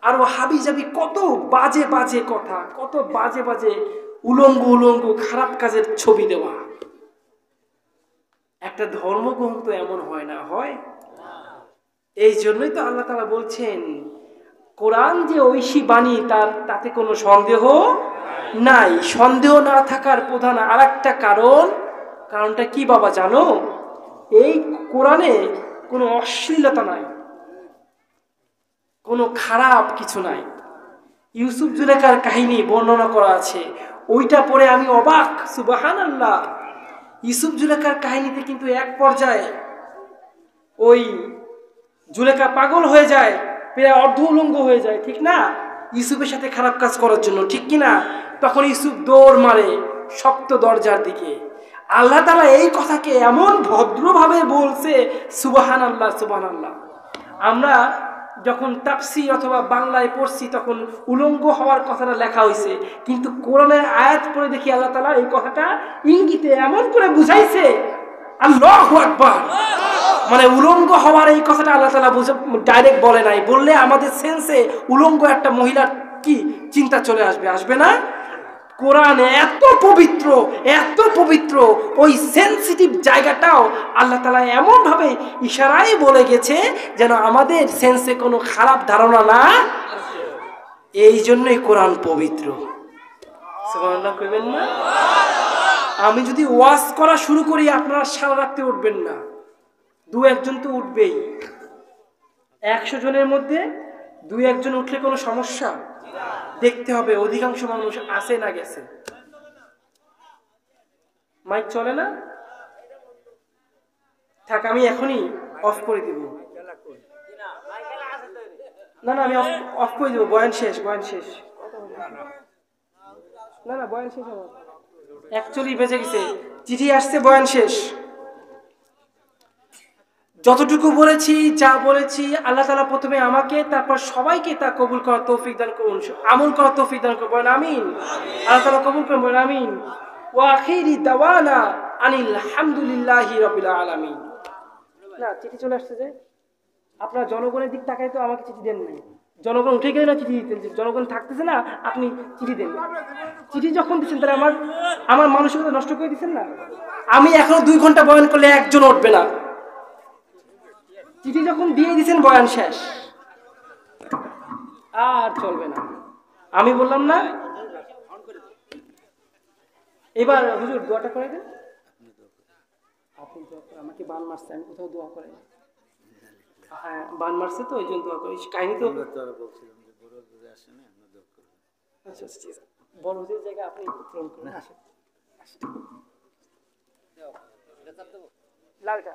আর ও হাবি জাবি কত বাজে বাজে কথা, কত বাজে বাজে উলঙ্গ উলঙ্গ খারাপ কাজের ছবি দেওয়া। একটা ধর্মগ্রন্থ এমন হয় না, হয়? এই জন্যই তো আল্লাহ তাআলা বলছেন কোরআন যে ঐশী বাণী তাতে কোনো সন্দেহ নাই। সন্দেহ না থাকার প্রধান আরেকটা কারণটা কি বাবা জানো? এই কোরআনে কোনো অশ্লীলতা নাই, কোনো খারাপ কিছু নাই। ইউসুফ জুলেখার কাহিনী বর্ণনা করা আছে, ওইটা পড়ে আমি অবাক, সুবহানাল্লাহ। ইউসুফ জুলেখার কাহিনীতে কিন্তু এক পর্যায়ে ওই জুলেখা পাগল হয়ে যায়, প্রায় অর্ধ উলঙ্গ হয়ে যায়, ঠিক না? ইউসুফের সাথে খারাপ কাজ করার জন্য, ঠিক কিনা? তখন ইউসুফ দৌড় মারে শক্ত দরজার দিকে। আল্লাহ তাআলা এই কথাকে এমন ভদ্রভাবে বলছে, সুবহানাল্লাহ সুবহানাল্লাহ। আমরা যখন তাফসীর অথবা বাংলায় পড়ছি তখন উলঙ্গ হওয়ার কথাটা লেখা হয়েছে, কিন্তু কোরআনের আয়াত পড়ে দেখি আল্লাহ তাআলা এই কথাটা ইঙ্গিতে এমন করে বুঝাইছে, আল্লাহু আকবার। মানে উলঙ্গ হওয়ার এই কথাটা আল্লাহ তাআলা ডাইরেক্ট বলে নাই, বললে আমাদের সেন্সে উলঙ্গ একটা মহিলার কি চিন্তা চলে আসবে, আসবে না? কোরআন এত পবিত্র, এত পবিত্র, ওই সেন্সিটিভ জায়গাটাও আল্লাহ তাআলা এমন ভাবে ইশারায় বলে গেছে যেন আমাদের সেন্সে কোনো খারাপ ধারণা না। এই জন্যই কোরআন পবিত্র। সুবহানাল্লাহ কইবেন না? আমি যদি ওয়াজ করা শুরু করি আপনারা সারা রাতে উঠবেন না, দু একজন তো উঠবেই। 100 জনের মধ্যে 2-1 জন উঠলে কোনো সমস্যা? দেখতে হবে অধিকাংশ মানুষ আসে না গেছে। মাইক চলে না? থাক, আমি এখনই অফ করে দিব। না না, আমি অফ করে দিব, বয়ান শেষ, বয়ান শেষ। না না, বয়ান শেষ আমার, 41 বেজে গেছে, চিঠি আসছে, বয়ান শেষ। যতটুকু বলেছি, যা বলেছি, আল্লাহ তাআলা প্রথমে আমাকে তারপর সবাইকে তা কবুল করার তৌফিক দান করুন, আমল করার তৌফিক দান করুন, বলেন আমিন। আল্লাহ তাআলা কবুল করুন, বলেন আমিন। ওয়া আখিরি দাওয়ানা আনিল হামদুলিল্লাহি রাব্বিল আলামিন। না, চিঠি চলে আসছে যে, আপনার জনগণের দিক তাকাই তো আমাকে চিঠি দেন নাই। জনগণ উঠে গেলে না চিঠি দিতেন, জনগণ থাকতেছে না, আপনি চিঠি দেন। চিঠি যখন দিচ্ছেন তাহলে আমার মানসিকতা নষ্ট করে দিচ্ছেন না। আমি এখনো 2 ঘন্টা বয়ান করলে একজন উঠবে না, চিঠি যখন দিয়ে দিচ্ছেন বয়ান শেষ, আর চলবে না। আমি বললাম না, এবার হুজুর দোয়াটা করে দেন। আপনি আমাকে বান মারছে, আমি কোথাও দোয়া করে? হ্যাঁ, বান মারছে তো ওই জন্য দোয়া করি। কাহিনী তো আচ্ছা ঠিক আছে, বড় হুজুরের জায়গায় আপনি পূরণ করুন। আসেন, লালটা